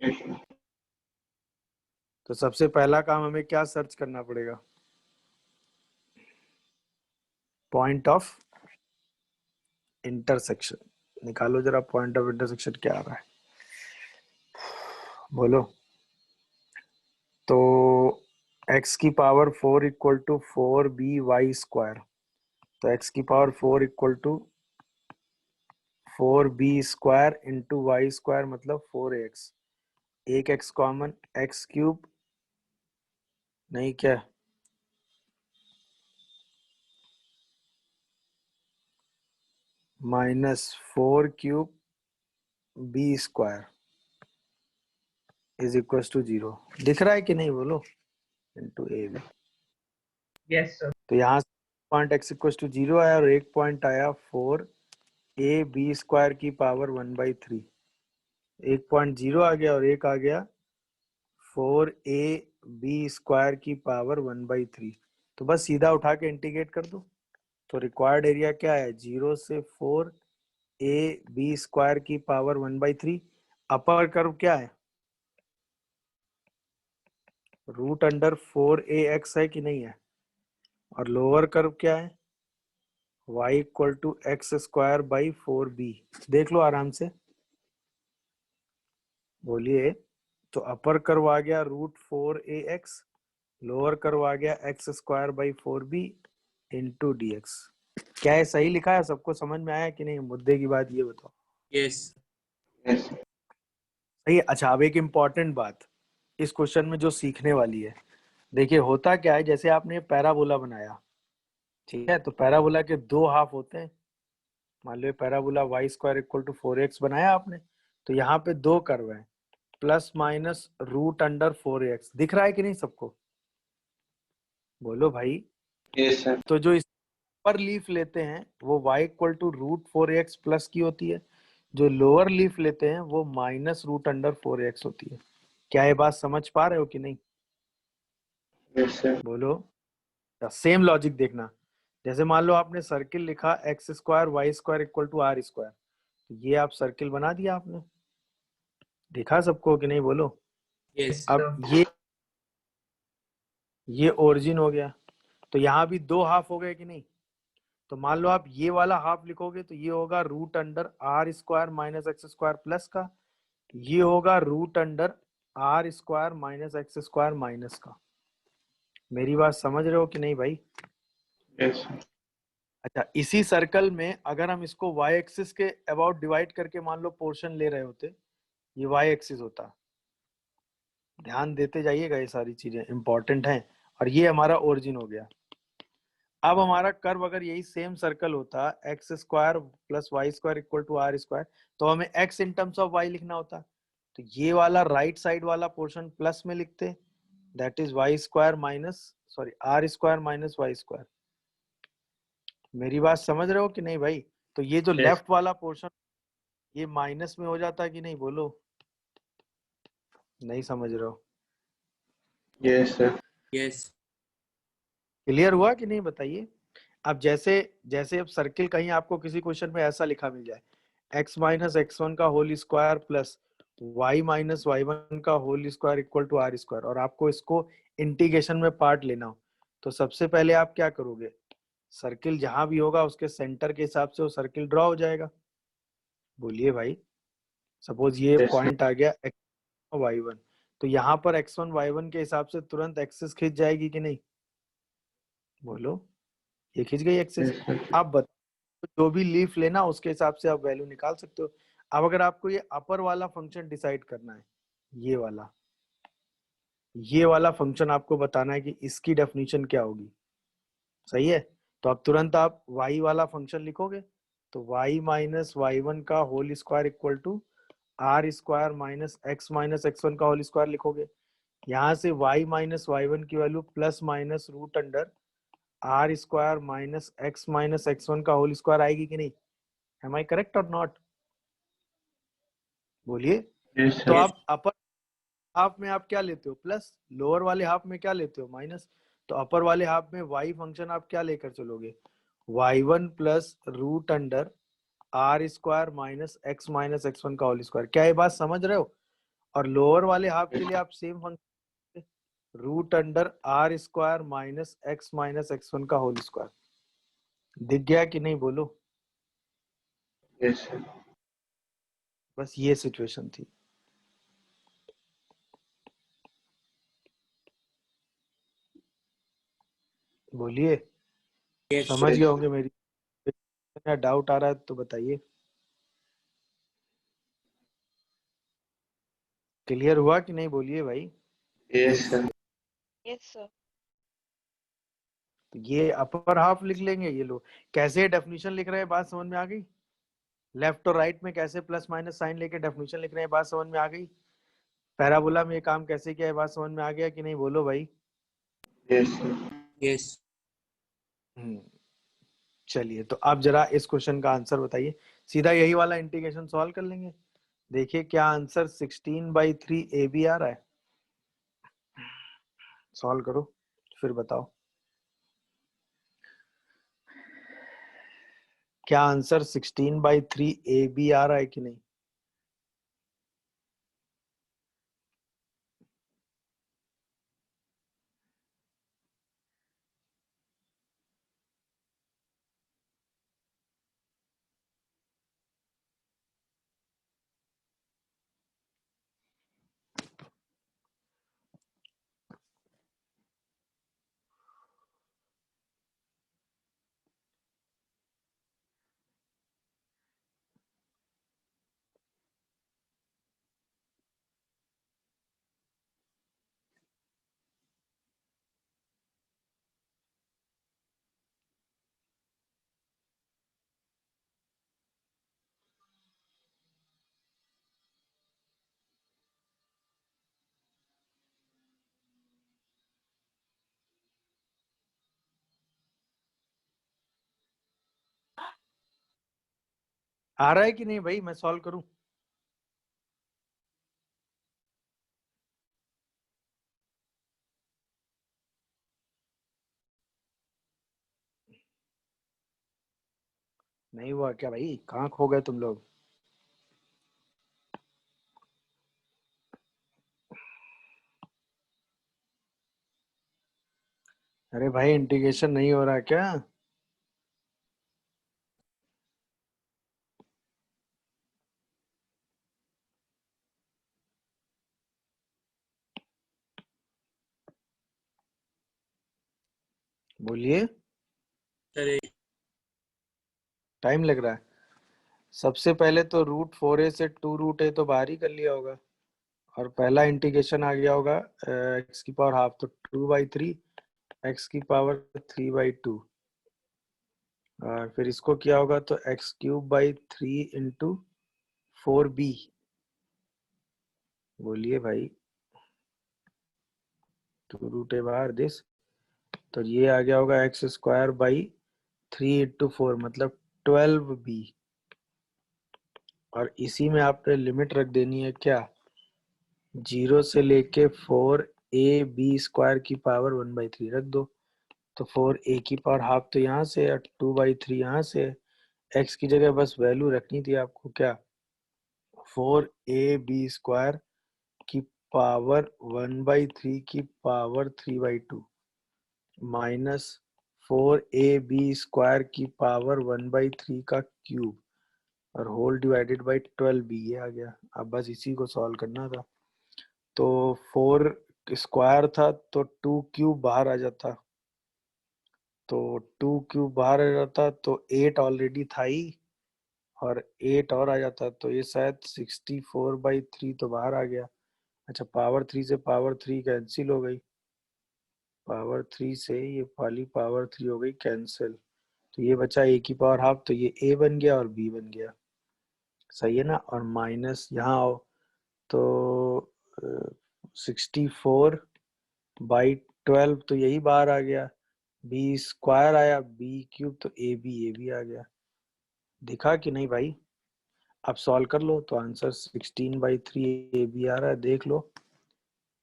Yes, sir. तो सबसे पहला काम हमें क्या सर्च करना पड़ेगा? Point of intersection. निकालो जरा, पॉइंट ऑफ इंटरसेक्शन क्या आ रहा है, बोलो। तो x की पावर 4 = 4by²। तो x की पावर 4 = 4b² इंटू y² मतलब 4x, एक x कॉमन, x³ नहीं क्या, -4³ b² इज इक्वल टू 0। दिख रहा है कि नहीं बोलो, into a b. Yes, sir. तो यहाँ पॉइंट x इक्वल टू 0 आया और एक पॉइंट आया 4ab² की पावर 1/3। एक पॉइंट 0 आ गया और एक आ गया 4ab² की पावर 1/3। तो बस सीधा उठा के इंटीग्रेट कर दो। तो रिक्वायर्ड एरिया क्या है, 0 से 4ab² की पावर 1/3। अपर कर्व क्या है, √4ax है कि नहीं है, और लोअर कर्व क्या है, y इक्वल टू x²/4b। देख लो आराम से, बोलिए। तो अपर कर्व आ गया √4ax, लोअर कर्व आ गया x²/4b इंटू dx। क्या है सही लिखा है, सबको समझ में आया कि नहीं, मुद्दे की बात ये बताओ। Yes. Yes. सही है। अच्छा, अब एक इम्पॉर्टेंट बात इस क्वेश्चन में जो सीखने वाली है, देखिए होता क्या है, जैसे आपने पैराबोला बनाया, ठीक है, तो पैराबोला के दो हाफ होते हैं। मान लो parabola y² equal to 4x बनाया आपने, तो यहाँ पे दो कर्व है, प्लस माइनस √4ax। दिख रहा है कि नहीं सबको, बोलो भाई। Yes, sir. तो जो इस पर लीफ लेते हैं वो y equal to √4ax plus की होती है, जो लोअर लीफ लेते हैं वो माइनस √4ax होती है। क्या ये बात समझ पा रहे हो कि नहीं, Yes, sir. बोलो। सेम लॉजिक देखना, जैसे मान लो आपने सर्किल लिखा x² y² equal to r², तो ये आप सर्किल बना दिया आपने, दिखा सबको कि नहीं, बोलो। Yes. अब ये ओरिजिन हो गया, तो यहाँ भी दो हाफ हो गए कि नहीं। तो मान लो आप ये वाला हाफ लिखोगे तो ये होगा √r² माइनस x² प्लस का, ये होगा √r² माइनस x² माइनस का। मेरी बात समझ रहे हो कि नहीं भाई। Yes, sir. अच्छा, इसी सर्कल में अगर हम इसको y एक्सिस के अबाउट डिवाइड करके मान लो पोर्शन ले रहे होते, ये y एक्सिस होता। ध्यान देते जाइएगा, ये सारी चीजें इंपॉर्टेंट हैं। और ये हमारा ओरिजिन हो गया। अब हमारा कर्व अगर यही सेम सर्कल होता x² plus y² equal to r², तो हमें x in terms of y लिखना होता। तो ये वाला राइट साइड वाला पोर्शन प्लस में लिखते, that is y² minus r² minus y²। मेरी बात समझ रहे हो कि नहीं भाई। तो ये जो Yes. लेफ्ट वाला पोर्शन ये माइनस में हो जाता कि नहीं, बोलो। नहीं समझ रहे हो, Yes, sir. Yes. क्लियर हुआ कि नहीं, बताइए। अब जैसे जैसे अब सर्किल कहीं आपको किसी क्वेश्चन में ऐसा लिखा मिल जाए, x माइनस x1 का whole square plus y minus y1 का whole square equal to r², और आपको इसको इंटीग्रेशन में पार्ट लेना हो, तो सबसे पहले आप क्या करोगे, सर्किल जहां भी होगा उसके सेंटर के हिसाब से वो सर्किल ड्रॉ हो जाएगा। बोलिए भाई। सपोज ये Yes, sir. पॉइंट आ गया x y1, तो यहाँ पर x1 y1 के हिसाब से तुरंत एक्सिस खींच जाएगी कि नहीं, बोलो। ये खींच गई एक्सिस। Yes, sir. आप बताओ, जो भी लीफ लेना उसके हिसाब से आप वैल्यू निकाल सकते हो। अब अगर आपको ये अपर वाला फंक्शन डिसाइड करना है, ये वाला फंक्शन आपको बताना है कि इसकी डेफिनेशन क्या होगी, सही है। तो अब तुरंत आप y वाला फंक्शन लिखोगे, तो y माइनस y1 का whole square equal to r² minus x1 का होल स्क्वायर लिखोगे। यहाँ से y माइनस y1 की value plus minus √r² minus x1 का होल स्क्वायर आएगी कि नहीं। एम आई करेक्ट और नॉट, बोलिए। Yes, तो sir. आप अपर हाफ में आप क्या लेते हो, प्लस, लोअर वाले हाफ में क्या लेते हो, माइनस। तो अपर वाले हाफ में y फंक्शन आप क्या लेकर चलोगे, y1 plus √r² minus x1 का होल स्क्वायर। क्या ये बात समझ रहे हो। और लोअर वाले हाफ के लिए आप same function √r² minus x1 का होल स्क्वायर। दिख गया कि नहीं, बोलो। Yes, sir. बस ये सिचुएशन थी, बोलिए। Yes. समझ Yes, गए sir. होंगे मेरी, डाउट आ रहा है तो बताइए। क्लियर हुआ कि नहीं बोलिए भाई। Yes, sir. Yes, sir. तो ये अपर हाफ लिख लेंगे। ये लो कैसे डेफिनेशन लिख रहे हैं, बात समझ में आ गई। लेफ्ट और राइट में कैसे प्लस माइनस साइन लेके डेफिनेशन लिख रहे हैं, बात समझ में आ गई। पैराबोला में ये काम कैसे किया है, बात समझ में आ गया कि नहीं, बोलो भाई। Yes, sir. Yes. चलिए तो आप जरा इस क्वेश्चन का आंसर बताइए। सीधा यही वाला इंटीग्रेशन सॉल्व कर लेंगे। देखिए क्या आंसर 16/3 ए बी आ रहा है। सॉल्व करो फिर बताओ क्या आंसर 16/3 ए बी आ रहा है कि नहीं। आ रहा है कि नहीं भाई, मैं सॉल्व करूं। नहीं हुआ क्या भाई, कहाँ खो गए तुम लोग। अरे भाई इंटीग्रेशन नहीं हो रहा क्या। बोलिए। Sir, टाइम लग रहा है। सबसे पहले तो √4a से 2√a तो बाहर ही कर लिया होगा, और पहला इंटीग्रेशन आ गया होगा x की पावर हाफ, तो 2/3 x की पावर 3/2, और फिर इसको किया होगा तो x³/3 इंटू 4b। बोलिए भाई। 2√a बाहर दिस, तो ये आ गया होगा x²/3 इंटू 4 मतलब 12b, और इसी में आपने लिमिट रख देनी है क्या, 0 से लेके 4ab² की पावर 1/3 रख दो। तो 4a की पावर हाफ तो यहाँ से है, 2/3 यहाँ से है। x की जगह बस वैल्यू रखनी थी आपको क्या, 4ab² की पावर 1/3 की पावर 3/2 माइनस 4ab² की पावर 1/3 का क्यूब, और होल डिवाइडेड बाई 12b, ये आ गया। अब बस इसी को सॉल्व करना था। तो 4 स्क्वायर था तो 2³ बाहर आ जाता, तो 2³ बाहर आ जाता तो 8 ऑलरेडी था ही, और 8 और आ जाता तो ये शायद 64/3 तो बाहर आ गया। अच्छा पावर 3 से पावर 3 कैंसिल हो गई, पावर 3 से ये वाली पावर 3 हो गई कैंसिल, तो ये बचा a की पावर हाफ, तो ये a बन गया और b बन गया। सही है ना। और माइनस यहाँ आओ तो 64/12 तो यही बाहर आ गया, b² आया, b³ तो a b आ गया। दिखा कि नहीं भाई। अब सॉल्व कर लो तो आंसर 16/3 ए बी आ रहा है, देख लो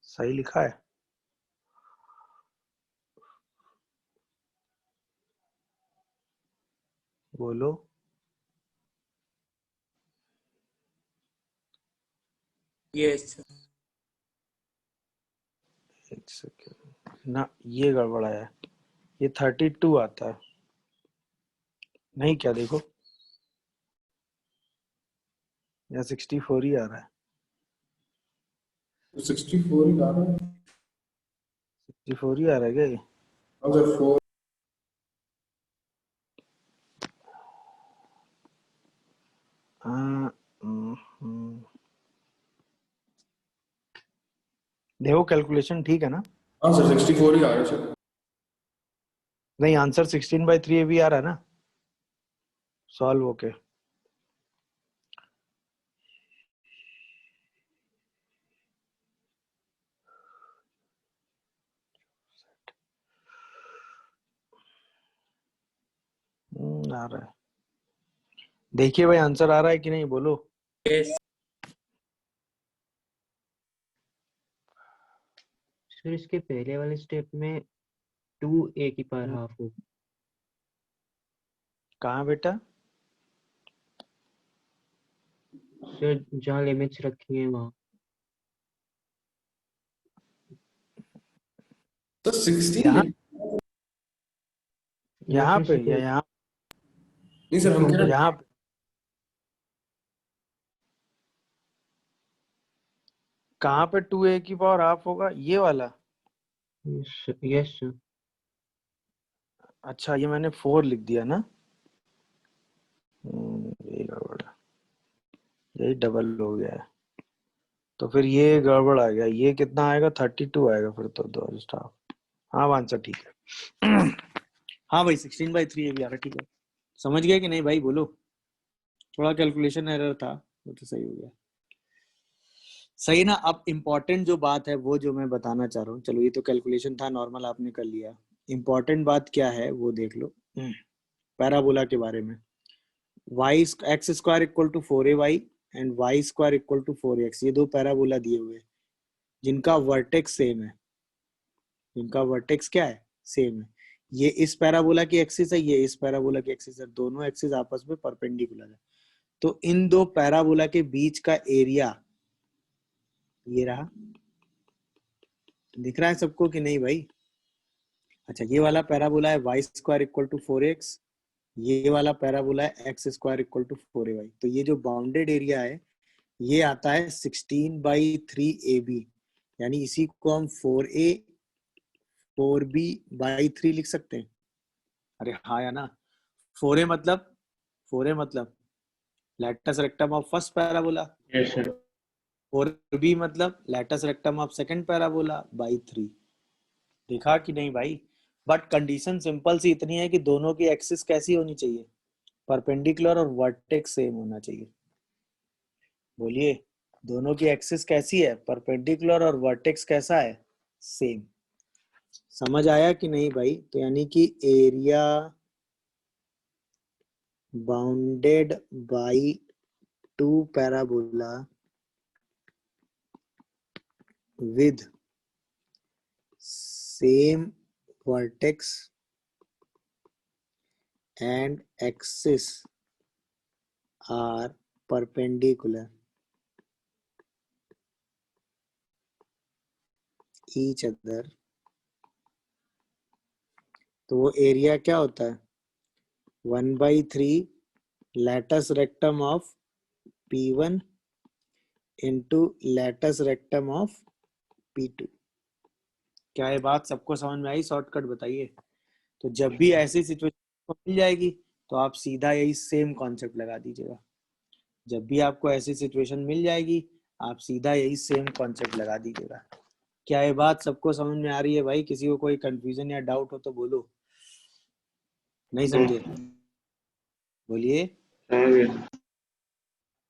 सही लिखा है। बोलो। yes, sir. एक सेकेंड ना, ये गड़बड़ा है, ये 32 आता है नहीं क्या, देखो या 64 ही आ रहा है। 64 ही आ रहा है। 64 ही आ रहा है क्या ये। अगर 4 देखो कैलकुलेशन ठीक है ना? हाँ सर 64 ही आ रहा है सर। नहीं, आंसर 16/3 भी आ रहा है ना? Solve okay. आ रहा है, देखिए भाई आंसर आ रहा है कि नहीं, बोलो। yes, सर इसके पहले वाले स्टेप में 2a की पावर हाफ हो। कहाँ बेटा? सर जहाँ लिमिट्स रखी हैं वहाँ। तो 16 यहाँ नहीं। यहाँ पे या 64 यहाँ? नहीं सर हम कह रहे हैं यहाँ पे कहाँ पे 2a की पावर हाफ होगा? ये वाला? Yes sir. अच्छा, ये मैंने 4 लिख दिया ना। ये गड़बड़ है, यही डबल हो गया है, तो फिर ये गड़बड़ आ गया। ये कितना आएगा? 32 आएगा फिर तो, दो स्टाफ। हाँ आंसर ठीक है। हाँ भाई 16/3 ये भी आ रहा, ठीक है। समझ गए कि नहीं भाई, बोलो। थोड़ा कैलकुलेशन एरर था, वो तो सही हो गया। सही ना? अब इम्पोर्टेंट जो बात है वो जो मैं बताना चाह रहा हूँ, चलो ये तो कैलकुलेशन था, नॉर्मल आपने कर लिया। इम्पोर्टेंट बात क्या है वो देख लो, पैराबोला के बारे में। Y x square equal to 4ay and y square equal to 4x, ये दो पैराबोला दिए हुए हैं जिनका वर्टेक्स सेम है। जिनका वर्टेक्स क्या है? सेम है। ये इस पैराबोला की एक्सिस है, ये इस पैराबोला की एक्सिस है, दोनों एक्सिस आपस में परपेंडिकुलर है। तो इन दो पैराबोला के बीच का एरिया ये रहा। दिख रहा है सबको कि नहीं भाई? अच्छा, ये वाला पैराबोला है y square equal to 4x, ये वाला पैराबोला है x square equal to 4ay। तो ये जो बाउंडेड एरिया है ये आता है 16/3ab, यानी इसी को हम 4a 4b/3 लिख सकते हैं। अरे हाँ या ना? 4a मतलब latus rectum of first parabola, Yes, sir. 4b मतलब latus rectum of second parabola by 3। देखा कि नहीं भाई? बट कंडीशन सिंपल सी इतनी है कि दोनों की एक्सिस कैसी होनी चाहिए? परपेंडिकुलर और वर्टेक्स सेम होना चाहिए। बोलिए, दोनों की एक्सिस कैसी है? परपेंडिकुलर और वर्टेक्स कैसा है? सेम। समझ आया कि नहीं भाई? तो यानी कि area bounded by two parabola with same vertex and axis are perpendicular each other। तो वो एरिया क्या होता है? 1/3 latus rectum of P1 into latus rectum of P2। क्या ये बात सबको समझ में आई? शॉर्टकट बताइए। तो जब भी ऐसी सिचुएशन मिल जाएगी तो आप सीधा यही सेम कॉन्सेप्ट लगा दीजिएगा। जब भी आपको ऐसी सिचुएशन मिल जाएगी आप सीधा यही सेम कॉन्सेप्ट लगा दीजिएगा। क्या ये बात सबको समझ में आ रही है भाई? किसी को कोई कंफ्यूजन या डाउट हो तो बोलो। नहीं समझे? बोलिए। समझ गए।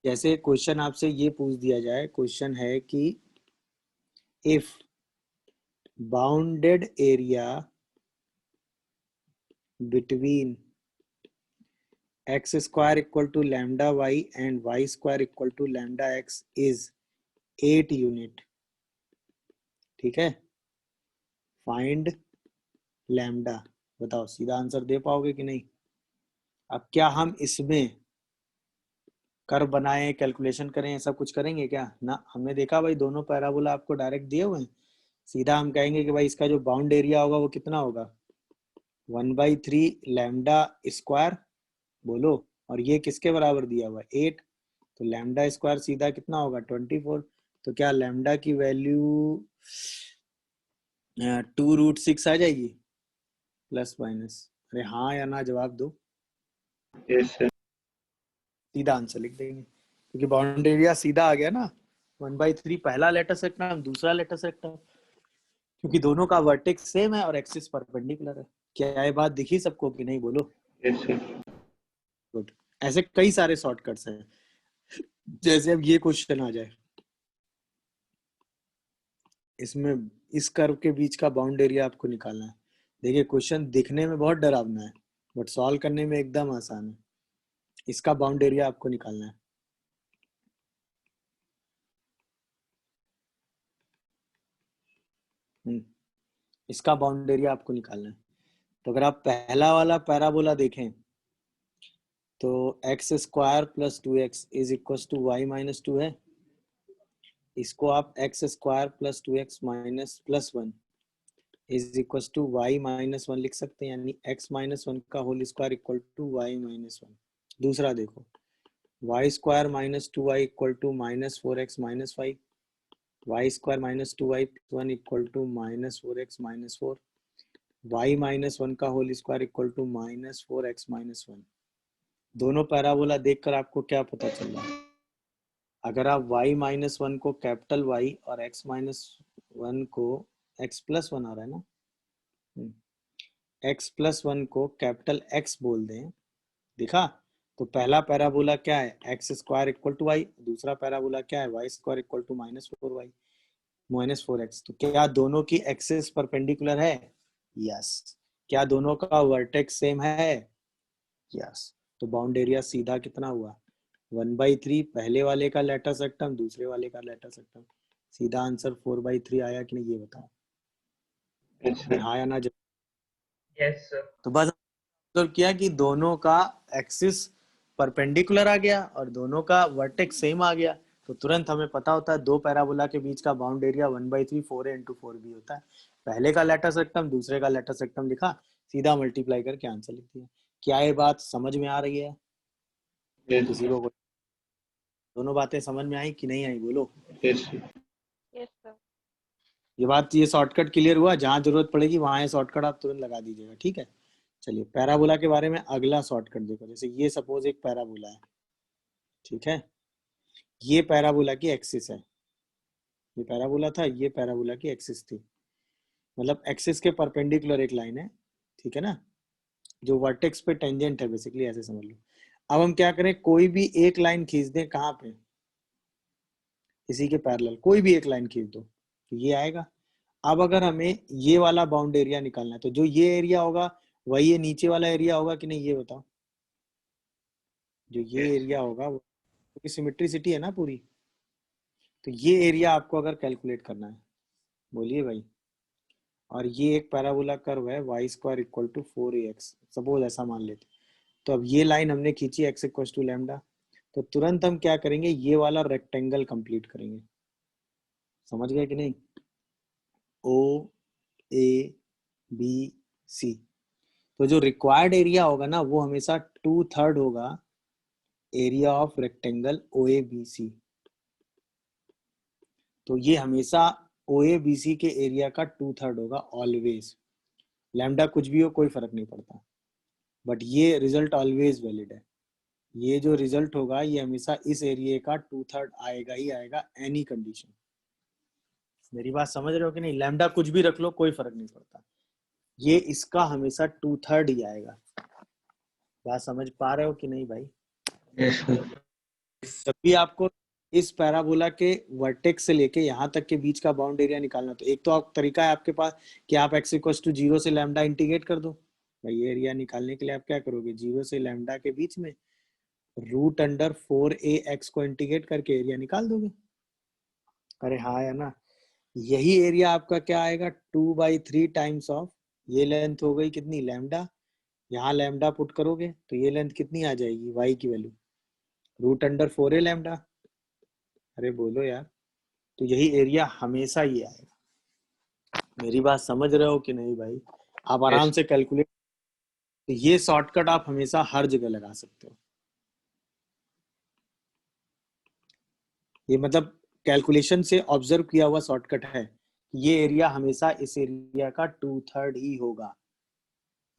जैसे क्वेश्चन आपसे ये पूछ दिया जाए, क्वेश्चन है कि if bounded area between x square equal to lambda y and y square equal to lambda x is 8 unit, ठीक है, फाइंड लैम्डा। बताओ, सीधा आंसर दे पाओगे कि नहीं? अब क्या हम इसमें कर बनाए, कैलकुलेशन करें, ऐसा कुछ करेंगे क्या? ना, हमने देखा भाई दोनों पैराबोला आपको डायरेक्ट दिए हुए हैं। सीधा हम कहेंगे कि भाई इसका जो बाउंड एरिया होगा वो कितना होगा? 1/3 लैम्डा स्क्वायर, बोलो। और ये किसके बराबर दिया हुआ है? 8। तो लैम्डा स्क्वायर सीधा कितना होगा? 24। तो क्या लैम्डा की वैल्यू 2√6 आ जाएगी प्लस माइनस? अरे हाँ या ना जवाब दो। Yes, sir. सीधा आंसर लिख देंगे क्योंकि बाउंड एरिया सीधा आ गया ना। 1/3 पहला लेटस रेक्टम, दूसरा लेटस रेक्टम, क्योंकि दोनों का वर्टेक्स सेम है और एक्सिस परपेंडिकुलर है। क्या ये बात दिखी सबको कि नहीं, बोलो? Yes sir. गुड। ऐसे कई सारे शॉर्टकट्स हैं। जैसे अब ये क्वेश्चन आ जाए, इसमें इस कर्व के बीच का बाउंड एरिया आपको निकालना है। देखिए क्वेश्चन दिखने में बहुत डरावना है बट सॉल्व करने में एकदम आसान है। इसका बाउंड एरिया आपको निकालना है। इसका बाउंड एरिया आपको निकालना है। तो अगर आप पहला वाला पैराबोला देखें तो x square plus 2x is equal to y minus 2 है। इसको आप x square plus 2x minus plus 1 is equal to y minus 1 लिख सकते हैं, यानी x माइनस 1 का whole square equal to y minus 1। दूसरा देखो, y square minus 2y equal to minus 4x minus 5, y square minus 2y plus 1 equal to minus 4x minus 4, Y minus 1 का whole square equal to minus 4x minus 1। दोनों पैराबोला देखकर आपको क्या पता चल रहा है? अगर आप y माइनस 1 को कैपिटल Y और x माइनस 1 को x प्लस 1 आ रहा है ना, x प्लस 1 को कैपिटल X बोल दें, दिखा? तो पहला पैराबोला क्या है? X square equal to y. दूसरा पैराबोला क्या है? Y square equal to minus 4y minus 4x। तो क्या दोनों की एक्सिस परपेंडिकुलर है? यस। क्या दोनों का वर्टेक्स सेम है? यस। तो बाउंड एरिया सीधा कितना हुआ? 1/3 पहले वाले का लेटस रेक्टम, दूसरे वाले का लेटस रेक्टम। सीधा आंसर 4/3 आया कि नहीं, ये बताओ? Yes sir. हाँ या ना? Yes, sir. तो बस तो किया कि दोनों का एक्सिस परपेंडिकुलर आ गया और दोनों का वर्टेक्स सेम आ गया, तो तुरंत हमें पता होता है दो पैराबोला के बीच का bound area 1/3 4a into 4b होता है। पहले का लेटस रेक्टम, दूसरे का लेटस रेक्टम लिखा, सीधा मल्टीप्लाई करके आंसर लिख दिया। क्या ये बात समझ में आ रही है यस किसी को? दोनों बातें समझ में आई कि नहीं आई, बोलो? Yes sir. Yes sir. ये बात, ये शॉर्टकट क्लियर हुआ? जहां जरूरत पड़ेगी वहां ये शॉर्टकट आप तुरंत लगा दीजिएगा, ठीक है? चलिए पैराबोला के बारे में अगला शॉर्टकट देखो। जैसे ये सपोज एक पैराबोला है, ठीक है? ये पैराबोला की एक्सिस है, ये पैराबोला था, ये पैराबोला की एक्सिस थी, मतलब एक्सिस के परपेंडिकुलर एक लाइन है, ठीक है ना, जो वर्टेक्स पे टेंजेंट है, बेसिकली ऐसे समझ लो। अब हम क्या करें, कोई भी एक लाइन खींच दें, कहाँ पे? इसी के पैरेलल कोई भी एक लाइन खींच दो तो ये आएगा। अब अगर हमें ये वाला बाउंड एरिया निकालना है तो जो ये एरिया होगा वही ये नीचे वाला एरिया होगा कि नहीं, ये बताओ? जो ये एरिया होगा वो, क्योंकि सिमेट्रिसिटी है ना पूरी, तो ये एरिया आपको अगर कैलकुलेट करना है, बोलिए भाई। और ये एक पैराबोला कर्व है y square equal to 4ax, suppose ऐसा मान लेते। तो अब ये लाइन हमने खींची x इक्वल टू लैम्डा, तो तुरंत हम क्या करेंगे, ये वाला रेक्टेंगल कंप्लीट करेंगे। समझ गए कि नहीं? O A B C, तो जो रिक्वायर्ड एरिया होगा ना वो हमेशा 2/3 होगा एरिया ऑफ रेक्टेंगल OABC। तो ये हमेशा OABC के एरिया का 2/3 होगा ऑलवेज। लैम्डा कुछ भी हो कोई फर्क नहीं पड़ता, बट ये रिजल्ट ऑलवेज वैलिड है। ये जो रिजल्ट होगा ये हमेशा इस एरिया का 2/3 आएगा ही आएगा, एनी कंडीशन। मेरी बात समझ रहे हो कि नहीं? लैम्डा कुछ भी रख लो कोई फर्क नहीं पड़ता, ये इसका हमेशा 2/3 ही आएगा। बात समझ पा रहे हो कि नहीं भाई? Yes sir. जब भी आपको इस पैराबोला के वर्टेक्स से लेके यहाँ तक के बीच का बाउंड एरिया निकालना, तो एक तो आप तरीका है आपके पास कि आप x इक्वल टू 0 से लैम्डा इंटीग्रेट कर दो। भाई ये एरिया निकालने के लिए आप क्या करोगे, 0 से लैम्डा के बीच में रूट अंडर 4ax को इंटीग्रेट करके एरिया निकाल दोगे। अरे हाँ या ना? यही एरिया आपका क्या आएगा, 2/3 टाइम्स ऑफ ये लेंथ हो गई कितनी, लैम्डा। यहाँ लैम्डा पुट करोगे तो ये लेंथ कितनी आ जाएगी, y की value root under 4a lambda. अरे बोलो यार, तो यही एरिया हमेशा ये आएगा। मेरी बात समझ रहे हो कि नहीं भाई? आप आराम से कैलकुलेट, तो ये शॉर्टकट आप हमेशा हर जगह लगा सकते हो। ये मतलब कैलकुलेशन से ऑब्जर्व किया हुआ शॉर्टकट है, ये एरिया हमेशा इस एरिया का 2/3 ही होगा।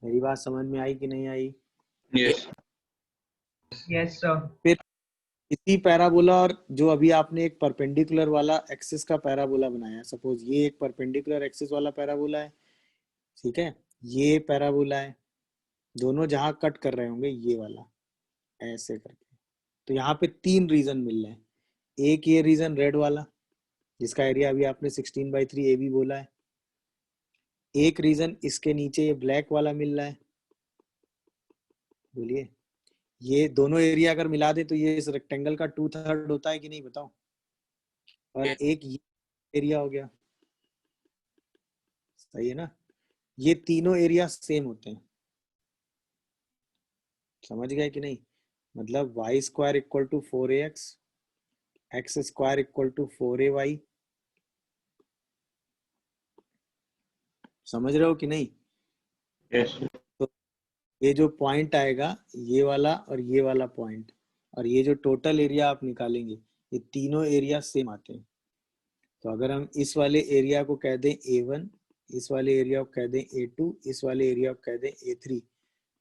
मेरी बात समझ में आई कि नहीं आई? Yes Yes, sir. फिर इसी पैराबोला और जो अभी आपने एक परपेंडिकुलर वाला एक्सिस का पैराबोला बनाया, सपोज ये एक परपेंडिकुलर एक्सिस वाला पैराबोला है, ठीक है, ये पैराबोला है, दोनों जहां कट कर रहे होंगे ये वाला ऐसे करके, तो यहाँ पे 3 रीजन मिल रहे हैं। एक ये रीजन रेड वाला जिसका एरिया अभी आपने 16/3 ए बी बोला है, एक रीजन इसके नीचे ये ब्लैक वाला मिल रहा है, बोलिए ये दोनों एरिया अगर मिला दे तो ये इस रेक्टेंगल का 2/3 होता है कि नहीं बताओ, और Yes. एक ये एरिया हो गया, सही है ना, ये तीनों एरिया सेम होते हैं, समझ गए कि नहीं, मतलब y square equal to 4ax, x square equal to 4ay, समझ रहे हो कि नहीं। Yes, sir. तो ये जो पॉइंट आएगा ये वाला और ये वाला पॉइंट, और ये जो टोटल एरिया आप निकालेंगे ये तीनों एरिया सेम आते हैं। तो अगर हम इस वाले एरिया को कह दें A1, इस वाले एरिया को कह दें A2, इस वाले एरिया को कह दें A3,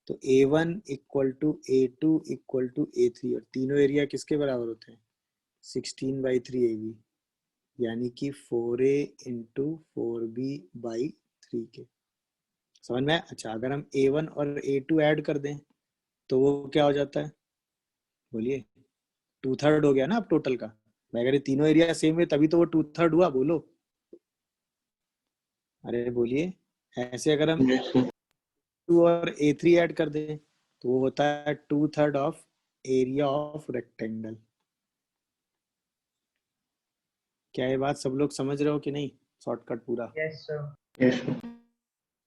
तो A1 equal to A2 equal to A3, और तीनों एरिया किसके बराबर होते हैं 16/3 AB, यानी कि 4A इंटू 4B/3 के, समझ में आया? अच्छा, अगर हम A1 और A2 ऐड कर दें तो वो क्या हो जाता है, बोलिए 2/3 हो गया ना अब टोटल का। मैं अगर ये तीनों एरिया सेम है तभी तो वो 2/3 हुआ, बोलो, अरे बोलिए। ऐसे अगर हम Yes, sir. 2 और A3 ऐड कर दें तो वो होता है 2/3 ऑफ एरिया ऑफ रेक्टेंगल। क्या ये बात सब लोग समझ रहे हो कि नहीं, शॉर्टकट पूरा। Yes, sir. Yes, sir.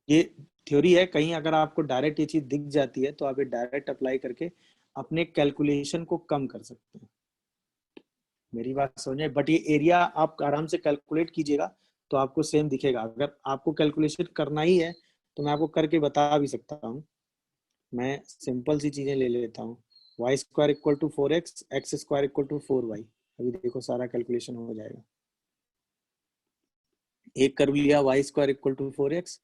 ये थ्योरी है, कहीं अगर आपको डायरेक्ट ये चीज दिख जाती है तो आप ये डायरेक्ट अप्लाई करके अपने कैलकुलेशन को कम कर सकते हैं, मेरी बात समझे। बट ये एरिया आप आराम से कैलकुलेट कीजिएगा तो आपको सेम दिखेगा। अगर आपको कैलकुलेशन करना ही है तो मैं आपको करके बता भी सकता हूँ, मैं सिंपल सी चीजें ले लेता हूँ। Y square equal to 4x, x square equal to 4y, अभी देखो सारा कैलकुलेशन हो जाएगा। एक कर्व लिया Y square equal to 4x,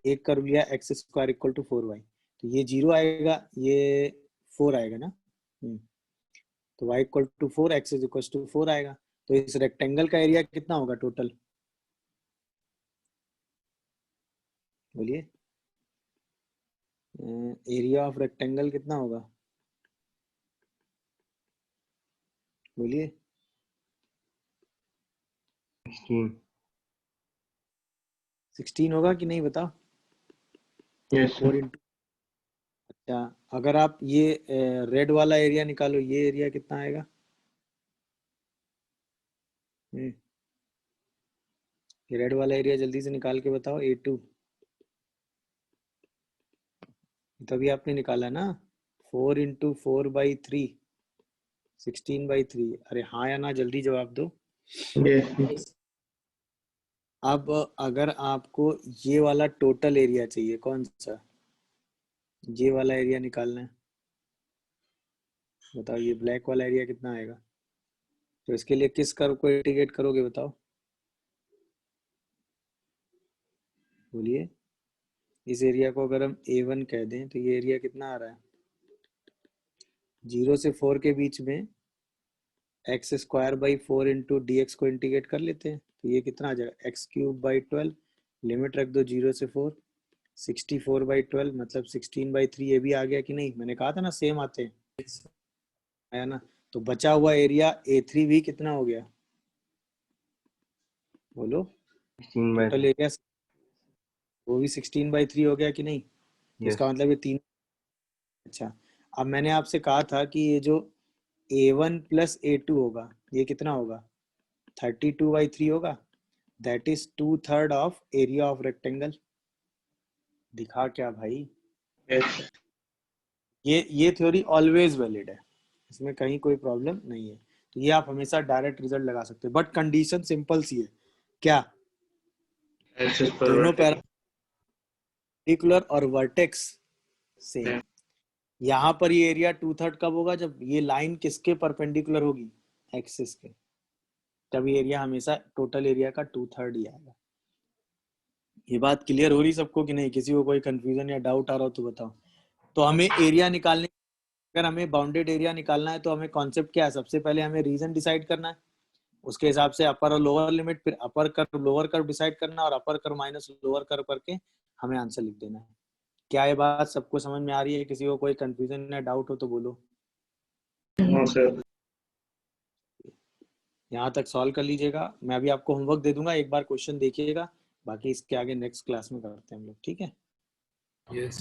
एक कर्व लिया x square equal to 4y, तो ये 0 आएगा, ये 4 आएगा ना, तो y equal to 4, x is equal to 4 आएगा। तो इस रेक्टेंगल का एरिया कितना होगा टोटल, बोलिए, एरिया ऑफ रेक्टेंगल कितना होगा, बोलिए। 16 होगा कि नहीं बताओ। Yes, sir. 4 इंटू, अच्छा अगर आप ये रेड वाला एरिया निकालो, ये एरिया कितना आएगा, ये रेड वाला एरिया जल्दी से निकाल के बताओ, A2, तभी आपने निकाला ना, 4 इंटू 4/3, 16/3, अरे हाँ या ना जल्दी जवाब दो। Yes, sir. अब अगर आपको ये वाला टोटल एरिया चाहिए, कौन सा, ये वाला एरिया निकालना है, बताओ ये ब्लैक वाला एरिया कितना आएगा, तो इसके लिए किस कर्व को इंटीग्रेट करोगे बताओ, बोलिए। इस एरिया को अगर हम A1 कह दें तो ये एरिया कितना आ रहा है, 0 से 4 के बीच में x square by 4 into DX को इंटीग्रेट कर लेते हैं, तो ये कितना आ जाएगा, x³/12, लिमिट रख दो 0 से 4, 64/12 मतलब 16/3, ये भी आ गया कि नहीं, मैंने कहा था ना सेम आते हैं, है ना। तो बचा हुआ एरिया A3 भी कितना हो गया, बोलो, टोटल एरिया वो भी 16/3 हो गया कि नहीं, तो इसका मतलब ये 3। अच्छा, अब मैंने आपसे कहा था कि ये जो A1 प्लस A2 होगा ये कितना होगा, 32/3 होगा, that is 2/3 of area of rectangle. दिखा क्या भाई, Yes, sir. ये थ्योरी ऑलवेज वैलिड है, इसमें कहीं कोई प्रॉब्लम नहीं है। तो ये आप हमेशा डायरेक्ट रिजल्ट लगा सकते हैं, बट कंडीशन सिंपल सी है, क्या, Axis per दोनों vertex. पैरापेंडिकुलर और वर्टेक्स सेम। Yeah. यहाँ पर ये एरिया 2/3 कब होगा, जब ये लाइन किसके परपेंडिकुलर होगी, एक्सिस के, तब ये एरिया हमेशा टोटल एरिया का 2/3 ही आएगा। ये बात क्लियर हो रही सबको कि नहीं, किसी को कोई कंफ्यूजन या डाउट आ रहा हो तो बताओ। तो हमें एरिया निकालने अगर हमें बाउंडेड एरिया निकालना है तो हमें कॉन्सेप्ट क्या है, सबसे पहले हमें रीजन डिसाइड करना है, उसके हिसाब से अपर और लोअर लिमिट, फिर upper curve lower curve decide करना और अपर कर्व माइनस लोअर कर्व करके हमें आंसर लिख देना है। क्या ये बात सबको समझ में आ रही है? किसी को कोई कंफ्यूजन या डाउट हो तो बोलो। हाँ सर। यहाँ तक सॉल्व कर लीजिएगा, मैं अभी आपको होमवर्क दे दूंगा, एक बार क्वेश्चन देखिएगा, बाकी इसके आगे नेक्स्ट क्लास में करते हैं हम लोग, ठीक है? Yes.